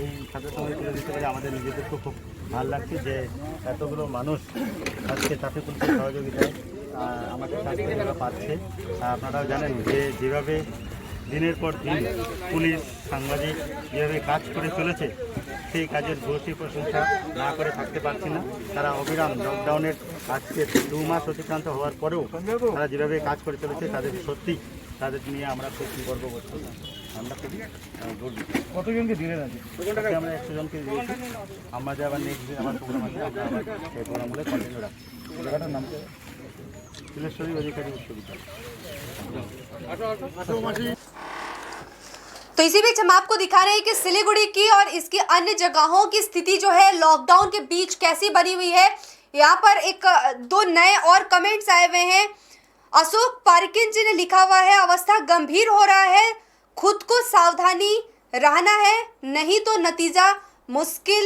এই খাদ্য সামগ্রী তুলে দিতে পেরে আমাদের নিজেদেরকেও খুব ভালো লাগছে যে এতগুলো মানুষ আজকে ট্রাফিক পুলিশের সহযোগিতায় আমাদের কাছ থেকে তারা পাচ্ছে। আপনারাও জানেন যে যেভাবে দিনের পর দিন পুলিশ সাংবাদিক যেভাবে কাজ করে চলেছে, সেই কাজের ভূয়সী প্রশংসা না করে থাকতে পারছি না। তারা অবিরাম লকডাউনের আজকে 2 মাস অতিক্রান্ত হওয়ার পরেও তারা যেভাবে কাজ করে চলেছে, তাদের সত্যি তাদের নিয়ে আমরা খুব গর্ববোধ করি। আমরা খুবই গর্বিত। কতজনকে দিলেন আজকে? আমরা 100 জনকে দিয়েছি। আমরা যে আবার নেক্সট দিন আমার প্রোগ্রাম আছে, আমরা আবার সেই প্রোগ্রামগুলো কন্টিনিউ রাখছি। জায়গাটার নাম तिलेश्वरी अधिकारी उच्च विद्यालय। तो इसी बीच हम आपको दिखा रहे हैं कि सिलीगुड़ी की और इसकी अन्य जगहों की स्थिति जो है लॉकडाउन के बीच कैसी बनी हुई है। यहाँ पर एक 2 नए और कमेंट्स आए हुए हैं। अशोक पार्किन जी ने लिखा हुआ है, अवस्था गंभीर हो रहा है, खुद को सावधानी रहना है, नहीं तो नतीजा मुश्किल,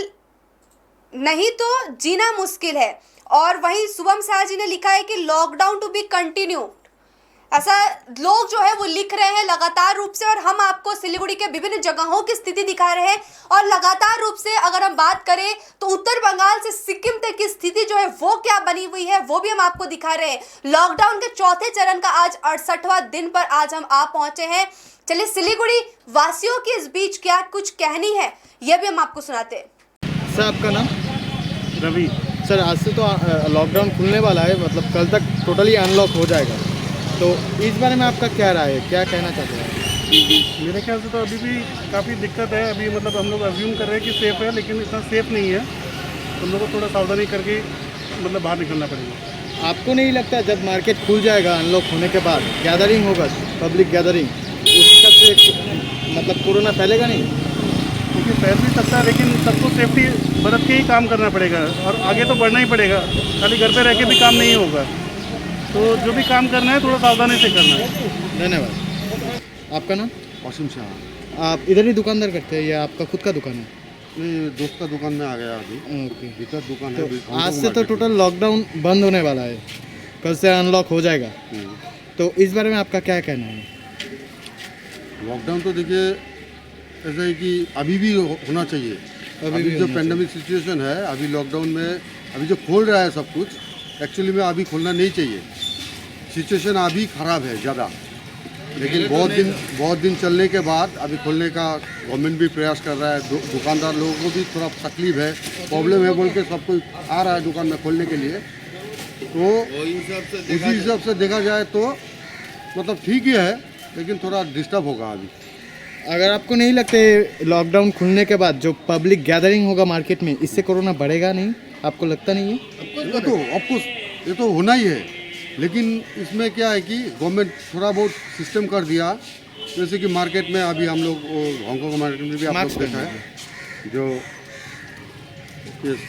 नहीं तो जीना मुश्किल है। और वहीं शुभम शाह जी ने लिखा है कि लॉकडाउन टू बी कंटिन्यूड। ऐसा लोग जो है वो लिख रहे हैं लगातार रूप से, और हम आपको सिलीगुड़ी के विभिन्न जगहों की स्थिति दिखा रहे हैं। और लगातार रूप से अगर हम बात करें तो उत्तर बंगाल से सिक्किम तक की स्थिति जो है वो क्या बनी हुई है वो भी हम आपको दिखा रहे हैं। लॉकडाउन के चौथे चरण का आज 68वां दिन पर आज हम आ पहुंचे हैं। चलिए सिलीगुड़ी वासियों की इस बीच क्या कुछ कहनी है यह भी हम आपको सुनाते हैं। सर आपका नाम? रवि। सर आज से तो लॉकडाउन खुलने वाला है, मतलब कल तक टोटली अनलॉक हो जाएगा, तो इस बारे में आपका क्या राय है, क्या कहना चाहते हैं? मेरे ख्याल से तो अभी भी काफ़ी दिक्कत है। अभी मतलब हम लोग अज्यूम कर रहे हैं कि सेफ़ है, लेकिन इतना सेफ़ नहीं है। हम लोग को थोड़ा सावधानी करके मतलब बाहर निकलना पड़ेगा। आपको नहीं लगता जब मार्केट खुल जाएगा अनलॉक होने के बाद, गैदरिंग होगा, पब्लिक गैदरिंग, उसका से मतलब कोरोना फैलेगा नहीं? क्योंकि फैल भी सकता है, लेकिन सबको सेफ्टी बरत के ही काम करना पड़ेगा और आगे तो बढ़ना ही पड़ेगा। खाली घर पे रह के भी काम नहीं होगा, तो जो भी काम करना है थोड़ा सावधानी से करना है। धन्यवाद। आपका नाम? वासिम शाह। आप इधर ही दुकानदार करते हैं या आपका खुद का दुकान है? नहीं, दोस्त का दुकान में आ गया अभी। ओके। भीतर दुकान तो है। आज से तो टोटल लॉकडाउन बंद होने वाला है, कल से अनलॉक हो जाएगा, तो इस बारे में आपका क्या कहना है? लॉकडाउन तो देखिए ऐसा है कि अभी भी होना चाहिए। अभी जो पेंडेमिक सिचुएशन है, अभी लॉकडाउन में अभी जो खोल रहा है सब कुछ, एक्चुअली में अभी खोलना नहीं चाहिए। सिचुएशन अभी ख़राब है ज़्यादा, लेकिन बहुत दिन चलने के बाद अभी खोलने का गवर्नमेंट भी प्रयास कर रहा है। दुकानदार लोगों को भी थोड़ा तकलीफ है, प्रॉब्लम है बोल के सब कोई आ रहा है दुकान में खोलने के लिए। तो उसी हिसाब से देखा जाए तो मतलब ठीक ही है, लेकिन थोड़ा डिस्टर्ब होगा अभी। अगर आपको नहीं लगता लॉकडाउन खुलने के बाद जो पब्लिक गैदरिंग होगा मार्केट में, इससे कोरोना बढ़ेगा नहीं? आपको लगता नहीं है? ये तो ऑफकोर्स ये तो होना ही है, लेकिन इसमें क्या है कि गवर्नमेंट थोड़ा बहुत सिस्टम कर दिया। जैसे कि मार्केट में अभी हम लोग हांगकांग मार्केट में भी आप लोग देखा है, जो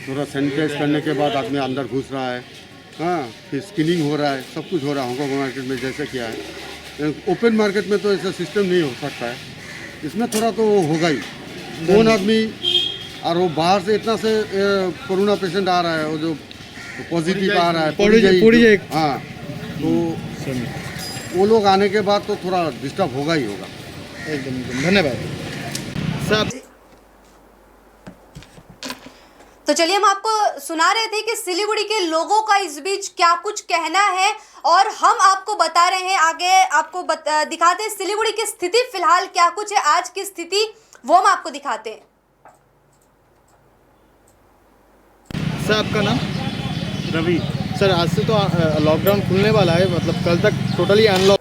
थोड़ा सैनिटाइज करने के बाद आदमी अंदर घुस रहा है, हाँ, फिर स्किनिंग हो रहा है, सब कुछ हो रहा है हांगकांग मार्केट में जैसे किया है। ओपन मार्केट में तो ऐसा सिस्टम नहीं हो सकता है, इसमें थोड़ा तो होगा ही। कौन आदमी और वो बाहर से इतना से कोरोना पेशेंट आ रहा है, वो जो पॉजिटिव आ रहा है पूरी हाँ, तो वो लोग आने के बाद तो थोड़ा डिस्टर्ब होगा ही होगा। एकदम धन्यवाद। सब तो चलिए हम आपको सुना रहे थे कि सिलीगुड़ी के लोगों का इस बीच क्या कुछ कहना है और हम आपको बता रहे हैं, आगे आपको दिखाते हैं सिलीगुड़ी की स्थिति फिलहाल क्या कुछ है, आज की स्थिति वो हम आपको दिखाते हैं। सर आपका नाम? रवि। सर आज से तो लॉकडाउन खुलने वाला है, मतलब कल तक टोटली अनलॉक।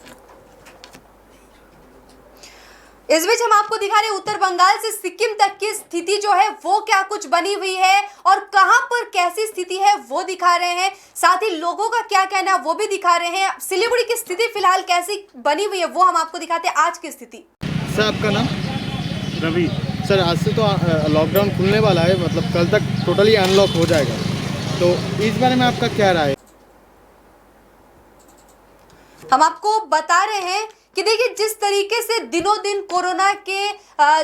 इस बीच हम आपको दिखा रहे हैं उत्तर बंगाल से सिक्किम तक की स्थिति जो है वो क्या कुछ बनी हुई है और कहां पर कैसी स्थिति है वो दिखा रहे हैं, साथ ही लोगों का क्या कहना है वो भी दिखा रहे हैं। सिलीगुड़ी की स्थिति फिलहाल कैसी बनी हुई है वो हम आपको दिखाते हैं, आज की स्थिति। सर आपका नाम? रवि। सर आज से तो लॉकडाउन खुलने वाला है, मतलब कल तक टोटली अनलॉक हो जाएगा, तो इस बारे में आपका क्या राय है? हम आपको बता रहे हैं कि देखिए जिस तरीके से दिनों दिन कोरोना के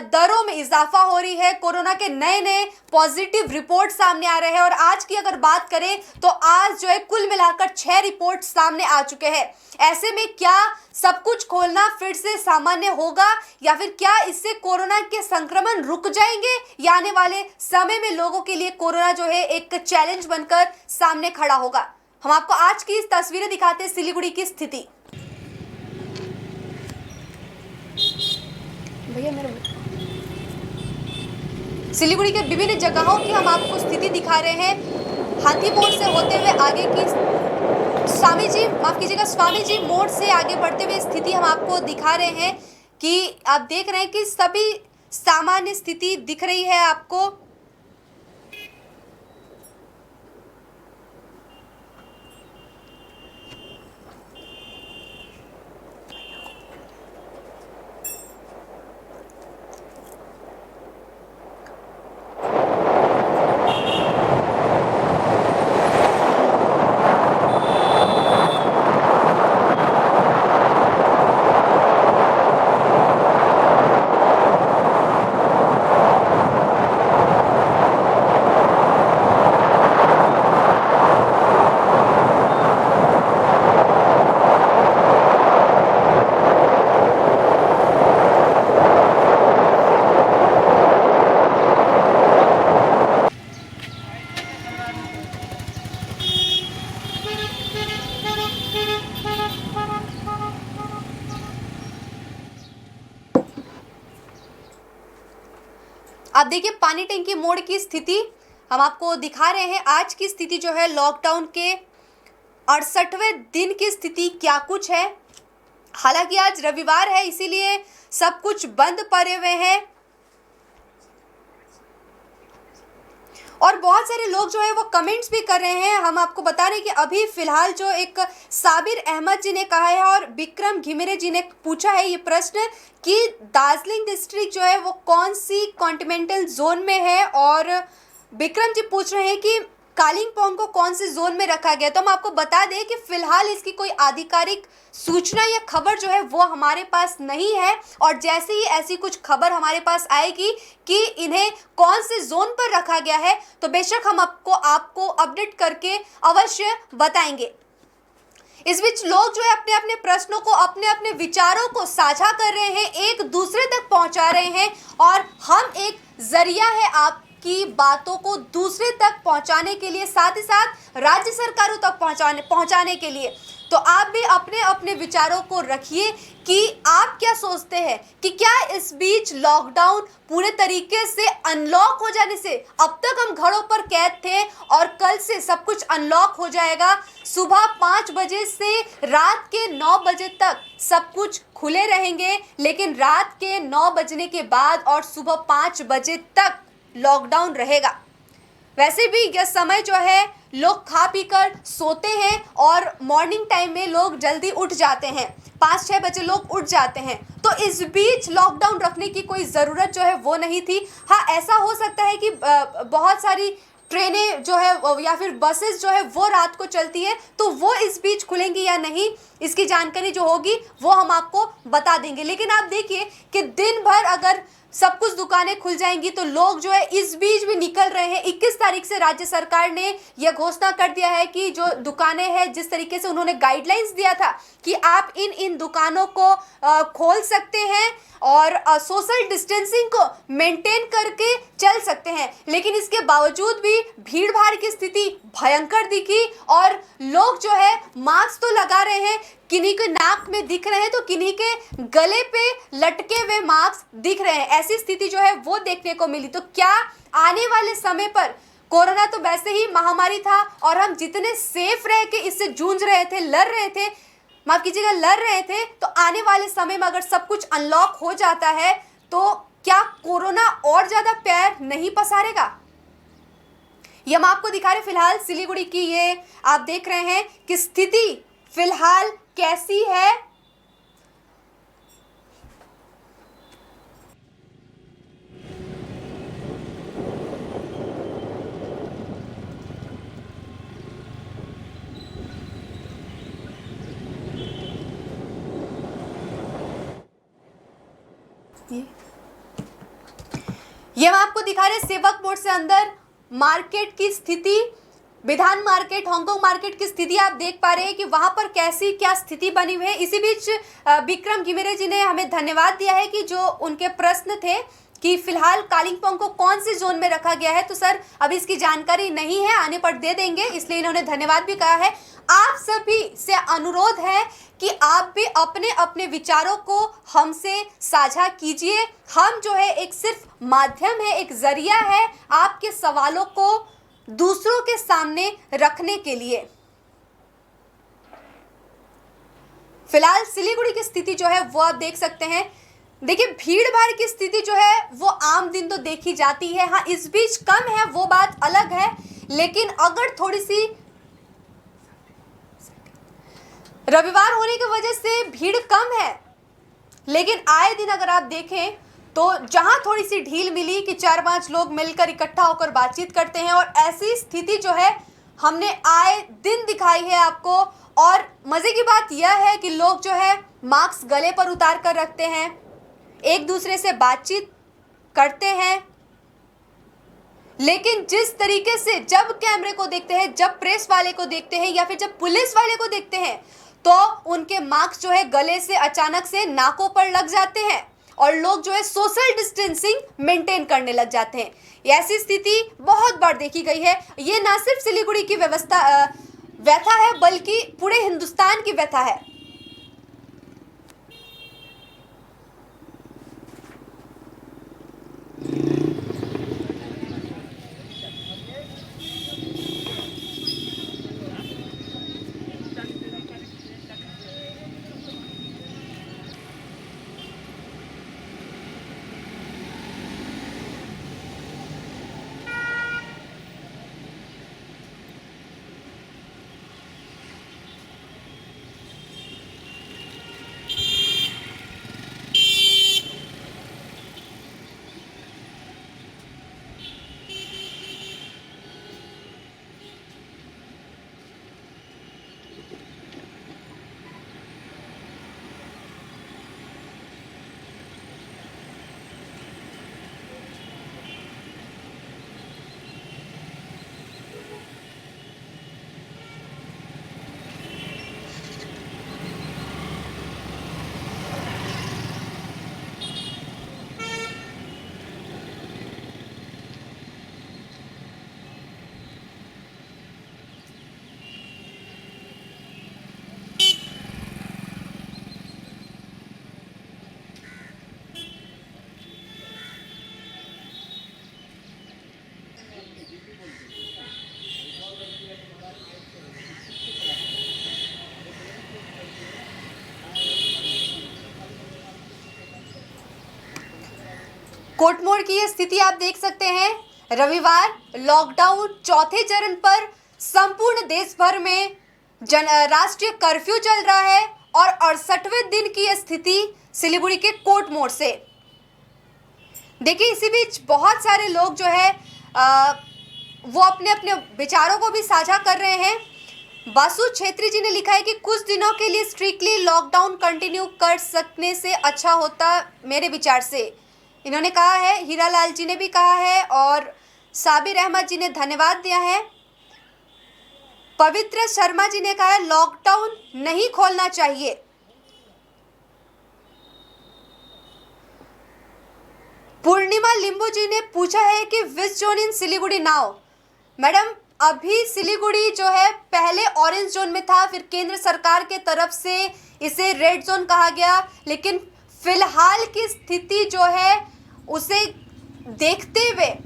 दरों में इजाफा हो रही है, कोरोना के नए नए पॉजिटिव रिपोर्ट सामने आ रहे हैं और आज की अगर बात करें तो आज जो है कुल मिलाकर 6 रिपोर्ट सामने आ चुके हैं। ऐसे में क्या सब कुछ खोलना फिर से सामान्य होगा या फिर क्या इससे कोरोना के संक्रमण रुक जाएंगे या आने वाले समय में लोगों के लिए कोरोना जो है एक चैलेंज बनकर सामने खड़ा होगा? हम आपको आज की इस तस्वीरें दिखाते हैं सिलीगुड़ी की स्थिति। भैया मेरे सिलीगुड़ी के विभिन्न जगहों की हम आपको स्थिति दिखा रहे हैं। हाथी मोड़ से होते हुए आगे की स्वामी जी मोड़ से आगे बढ़ते हुए स्थिति हम आपको दिखा रहे हैं कि आप देख रहे हैं कि सभी सामान्य स्थिति दिख रही है आपको। आप देखिए पानी टंकी मोड़ की स्थिति हम आपको दिखा रहे हैं। आज की स्थिति जो है लॉकडाउन के 68वें दिन की स्थिति क्या कुछ है। हालांकि आज रविवार है इसीलिए सब कुछ बंद पड़े हुए हैं और बहुत सारे लोग जो है वो कमेंट्स भी कर रहे हैं। हम आपको बता रहे हैं कि अभी फिलहाल जो एक साबिर अहमद जी ने कहा है और विक्रम घिमिरे जी ने पूछा है ये प्रश्न कि दार्जिलिंग डिस्ट्रिक्ट जो है वो कौन सी कॉन्टिनेंटल जोन में है और विक्रम जी पूछ रहे हैं कि कालिम्पोंग को कौन से जोन में रखा गया। तो हम आपको बता दें कि फिलहाल इसकी कोई आधिकारिक सूचना या खबर जो है वो हमारे पास नहीं है और जैसे ही ऐसी कुछ खबर हमारे पास आएगी कि इन्हें कौन से जोन पर रखा गया है तो बेशक हम आपको अपडेट करके अवश्य बताएंगे। इस बीच लोग जो है अपने अपने प्रश्नों को, अपने अपने विचारों को साझा कर रहे हैं, एक दूसरे तक पहुंचा रहे हैं और हम एक जरिया है आपकी बातों को दूसरे तक पहुंचाने के लिए, साथ ही साथ राज्य सरकारों तक पहुंचाने के लिए। तो आप भी अपने अपने विचारों को रखिए कि आप क्या सोचते हैं कि क्या इस बीच लॉकडाउन पूरे तरीके से अनलॉक हो जाने से, अब तक हम घरों पर कैद थे और कल से सब कुछ अनलॉक हो जाएगा, सुबह 5 बजे से रात के 9 बजे तक सब कुछ खुले रहेंगे, लेकिन रात के 9 बजने के बाद और सुबह 5 बजे तक लॉकडाउन रहेगा। वैसे भी यह समय जो है लोग खा पी कर सोते हैं और मॉर्निंग टाइम में लोग जल्दी उठ जाते हैं, 5-6 बजे लोग उठ जाते हैं, तो इस बीच लॉकडाउन रखने की कोई ज़रूरत जो है वो नहीं थी। हाँ, ऐसा हो सकता है कि बहुत सारी ट्रेनें जो है या फिर बसेस जो है वो रात को चलती है तो वो इस बीच खुलेंगी या नहीं, इसकी जानकारी जो होगी वो हम आपको बता देंगे। लेकिन आप देखिए कि दिन भर अगर सब कुछ दुकानें खुल जाएंगी, तो लोग जो है इस बीच भी निकल रहे हैं। 21 तारीख से राज्य सरकार ने यह घोषणा कर दिया है कि जो दुकानें हैं, जिस तरीके से उन्होंने गाइडलाइंस दिया था कि आप इन दुकानों को खोल सकते हैं और सोशल डिस्टेंसिंग को मेंटेन करके चल सकते हैं, लेकिन इसके बावजूद भी भीड़ भाड़ की स्थिति भयंकर दिखी और लोग जो है मास्क तो लगा रहे हैं, किन्हीं के नाक में दिख रहे हैं तो किन्हीं के गले पे लटके हुए मास्क दिख रहे हैं। ऐसी स्थिति जो है वो देखने को मिली। तो क्या आने वाले समय पर, कोरोना तो वैसे ही महामारी था और हम जितने सेफ रह के इससे जूझ रहे थे, लड़ रहे थे, तो आने वाले समय में अगर सब कुछ अनलॉक हो जाता है तो क्या कोरोना और ज्यादा पैर नहीं पसारेगा? ये हम आपको दिखा रहे फिलहाल सिलीगुड़ी की, ये आप देख रहे हैं कि स्थिति फिलहाल कैसी है। ये हम आपको दिखा रहे सेवक मोड़ से अंदर मार्केट की स्थिति, विधान मार्केट, हांगकांग मार्केट की स्थिति आप देख पा रहे हैं कि वहां पर कैसी क्या स्थिति बनी हुई है। इसी बीच विक्रम घिमिरे जी ने हमें धन्यवाद दिया है कि जो उनके प्रश्न थे कि फिलहाल कालिंपोंग को कौन से जोन में रखा गया है, तो सर अभी इसकी जानकारी नहीं है, आने पर दे देंगे, इसलिए इन्होंने धन्यवाद भी कहा है। आप सभी से अनुरोध है कि आप भी अपने अपने विचारों को हमसे साझा कीजिए। हम जो है एक सिर्फ माध्यम है, एक जरिया है आपके सवालों को दूसरों के सामने रखने के लिए। फिलहाल सिलीगुड़ी की स्थिति जो है वो आप देख सकते हैं। देखिए भीड़ भाड़ की स्थिति जो है वो आम दिन तो देखी जाती है, हाँ इस बीच कम है वो बात अलग है, लेकिन अगर थोड़ी सी रविवार होने की वजह से भीड़ कम है, लेकिन आए दिन अगर आप देखें तो जहां थोड़ी सी ढील मिली कि 4-5 लोग मिलकर इकट्ठा होकर बातचीत करते हैं, और ऐसी स्थिति जो है हमने आए दिन दिखाई है आपको। और मजे की बात यह है कि लोग जो है मास्क गले पर उतार कर रखते हैं, एक दूसरे से बातचीत करते हैं, लेकिन जिस तरीके से जब कैमरे को देखते हैं, जब प्रेस वाले को देखते हैं या फिर जब पुलिस वाले को देखते हैं, तो उनके मास्क जो है गले से अचानक से नाकों पर लग जाते हैं और लोग जो है सोशल डिस्टेंसिंग मेंटेन करने लग जाते हैं। ऐसी स्थिति बहुत बार देखी गई है। ये ना सिर्फ सिलीगुड़ी की व्यथा है, बल्कि पूरे हिंदुस्तान की व्यथा है। कोटमोड़ की ये स्थिति आप देख सकते हैं। रविवार लॉकडाउन चौथे चरण पर संपूर्ण देश भर में राष्ट्रीय कर्फ्यू चल रहा है और 68वें दिन की ये स्थिति सिलीगुड़ी के कोटमोड़ से। देखिए इसी बीच बहुत सारे लोग जो है वो अपने अपने विचारों को भी साझा कर रहे हैं। बासु छेत्री जी ने लिखा है कि कुछ दिनों के लिए स्ट्रिक्टली लॉकडाउन कंटिन्यू कर सकने से अच्छा होता मेरे विचार से। इन्होंने कहा है, हीरालाल जी ने भी कहा है और साबिर अहमद जी ने धन्यवाद दिया है। पवित्र शर्मा जी ने कहा है लॉकडाउन नहीं खोलना चाहिए। पूर्णिमा लिंबू जी ने पूछा है कि which zone in Siliguri now. Madam, अभी सिलीगुड़ी जो है पहले ऑरेंज जोन में था, फिर केंद्र सरकार के तरफ से इसे रेड जोन कहा गया, लेकिन फिलहाल की स्थिति जो है उसे देखते हुए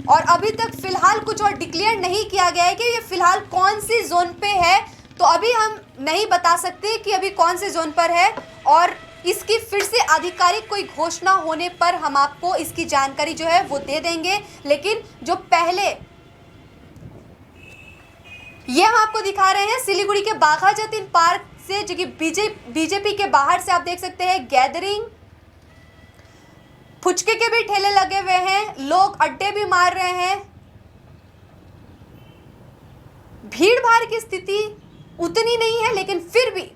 और अभी तक फिलहाल कुछ और डिक्लेयर नहीं किया गया है कि ये फिलहाल कौन सी जोन पे है, तो अभी हम नहीं बता सकते कि अभी कौन से जोन पर है और इसकी फिर से आधिकारिक कोई घोषणा होने पर हम आपको इसकी जानकारी जो है वो दे देंगे। लेकिन जो पहले ये हम आपको दिखा रहे हैं सिलीगुड़ी के बाघा जतीन पार्क से, जो कि बीजेपी के बाहर से आप देख सकते हैं गैदरिंग, फुचके के भी ठेले लगे हुए हैं, लोग अड्डे भी मार रहे हैं। भीड़ भाड़ की स्थिति उतनी नहीं है, लेकिन फिर भी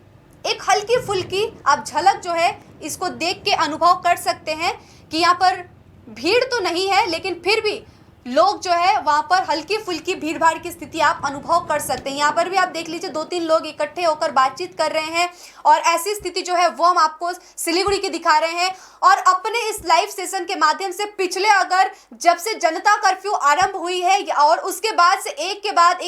एक हल्की फुल्की आप झलक जो है इसको देख के अनुभव कर सकते हैं कि यहाँ पर भीड़ तो नहीं है, लेकिन फिर भी लोग जो है वहाँ पर हल्की फुल्की भीड़ भाड़ की स्थिति आप अनुभव कर सकते हैं। यहाँ पर भी आप देख लीजिए 2-3 लोग इकट्ठे होकर बातचीत कर रहे हैं और ऐसी स्थिति जो है वो हम आपको सिलीगुड़ी की दिखा रहे हैं। और अपने इस लाइव सेशन के माध्यम से पिछले अगर जब से जनता कर्फ्यू आरंभ हुई है और उसके बाद से एक के बाद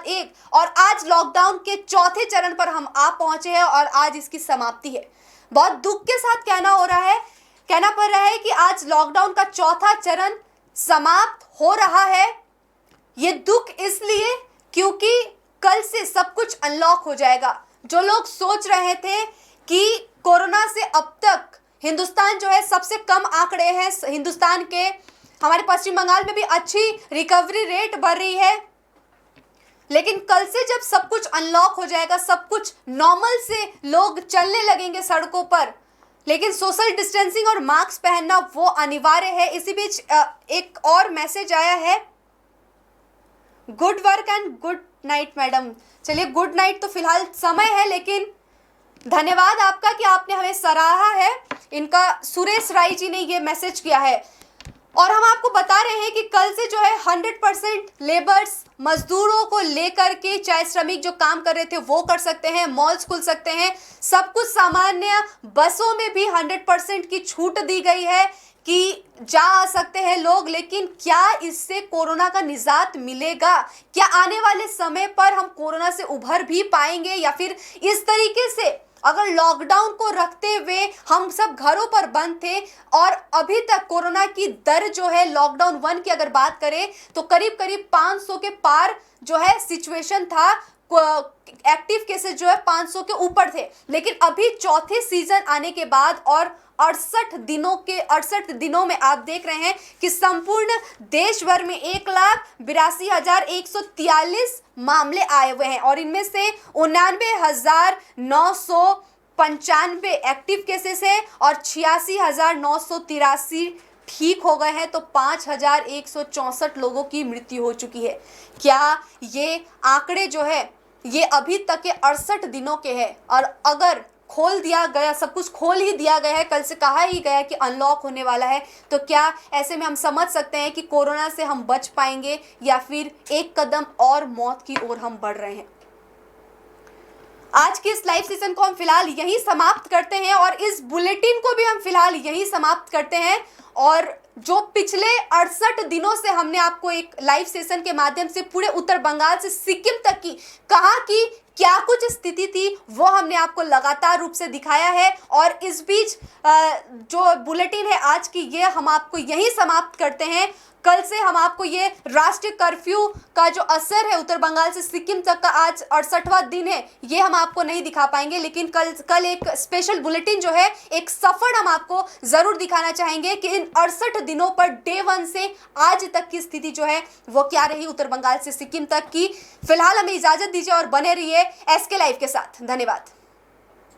एक और आज लॉकडाउन के चौथे चरण पर हम आ पहुंचे हैं और आज इसकी समाप्ति है। बहुत दुख के साथ कहना पड़ रहा है कि आज लॉकडाउन का चौथा चरण समाप्त हो रहा है। ये दुख इसलिए क्योंकि कल से सब कुछ अनलॉक हो जाएगा। जो लोग सोच रहे थे कि कोरोना से अब तक हिंदुस्तान जो है सबसे कम आंकड़े हैं, हिंदुस्तान के हमारे पश्चिम बंगाल में भी अच्छी रिकवरी रेट बढ़ रही है, लेकिन कल से जब सब कुछ अनलॉक हो जाएगा, सब कुछ नॉर्मल से लोग चलने लगेंगे सड़कों पर, लेकिन सोशल डिस्टेंसिंग और मास्क पहनना वो अनिवार्य है। इसी बीच एक और मैसेज आया है, good work and good night madam. चलिए गुड नाइट तो फिलहाल समय है, लेकिन धन्यवाद आपका कि आपने हमें सराहा है। इनका सुरेश राय जी ने ये मैसेज किया है और हम आपको बता रहे हैं कि कल से जो है 100% लेबर्स मजदूरों को लेकर के, चाहे श्रमिक जो काम कर रहे थे वो कर सकते हैं, मॉल्स खुल सकते हैं, सब कुछ सामान्य। बसों में भी 100% की छूट दी गई है कि जा आ सकते हैं लोग। लेकिन क्या इससे कोरोना का निजात मिलेगा? क्या आने वाले समय पर हम कोरोना से उभर भी पाएंगे, या फिर इस तरीके से अगर लॉकडाउन को रखते हुए हम सब घरों पर बंद थे और अभी तक कोरोना की दर जो है लॉकडाउन 1 की अगर बात करें तो करीब 500 के पार जो है सिचुएशन था, एक्टिव केसेस जो है 500 के ऊपर थे। लेकिन अभी चौथे सीजन आने के बाद और 68 दिनों में आप देख रहे हैं कि संपूर्ण देश भर में 1,82,143 मामले आए हुए हैं और इनमें से 89,995 एक्टिव केसेस है और 86,983 ठीक हो गए हैं, तो 5,164 लोगों की मृत्यु हो चुकी है। क्या ये आंकड़े जो है ये अभी तक के 68 दिनों के हैं? और अगर खोल दिया गया, सब कुछ खोल ही दिया गया है, कल से कहा ही गया है कि अनलॉक होने वाला है, तो क्या ऐसे में हम समझ सकते हैं कि कोरोना से हम बच पाएंगे या फिर एक कदम और मौत की ओर हम बढ़ रहे हैं? आज के इस लाइव सेशन को हम फिलहाल यहीं समाप्त करते हैं और इस बुलेटिन को भी हम फिलहाल यहीं समाप्त करते हैं। और जो पिछले 68 दिनों से हमने आपको एक लाइव सेशन के माध्यम से पूरे उत्तर बंगाल से सिक्किम तक की कहाँ की क्या कुछ स्थिति थी वो हमने आपको लगातार रूप से दिखाया है। और इस बीच जो बुलेटिन है आज की ये हम आपको यहीं समाप्त करते हैं। कल से हम आपको ये राष्ट्रीय कर्फ्यू का जो असर है उत्तर बंगाल से सिक्किम तक का आज 68वां दिन है, ये हम आपको नहीं दिखा पाएंगे, लेकिन कल एक स्पेशल बुलेटिन जो है एक सफर हम आपको जरूर दिखाना चाहेंगे कि इन 68 दिनों पर डे 1 से आज तक की स्थिति जो है वो क्या रही उत्तर बंगाल से सिक्किम तक की। फिलहाल हमें इजाजत दीजिए और बने रहिए SK लाइव के साथ। धन्यवाद।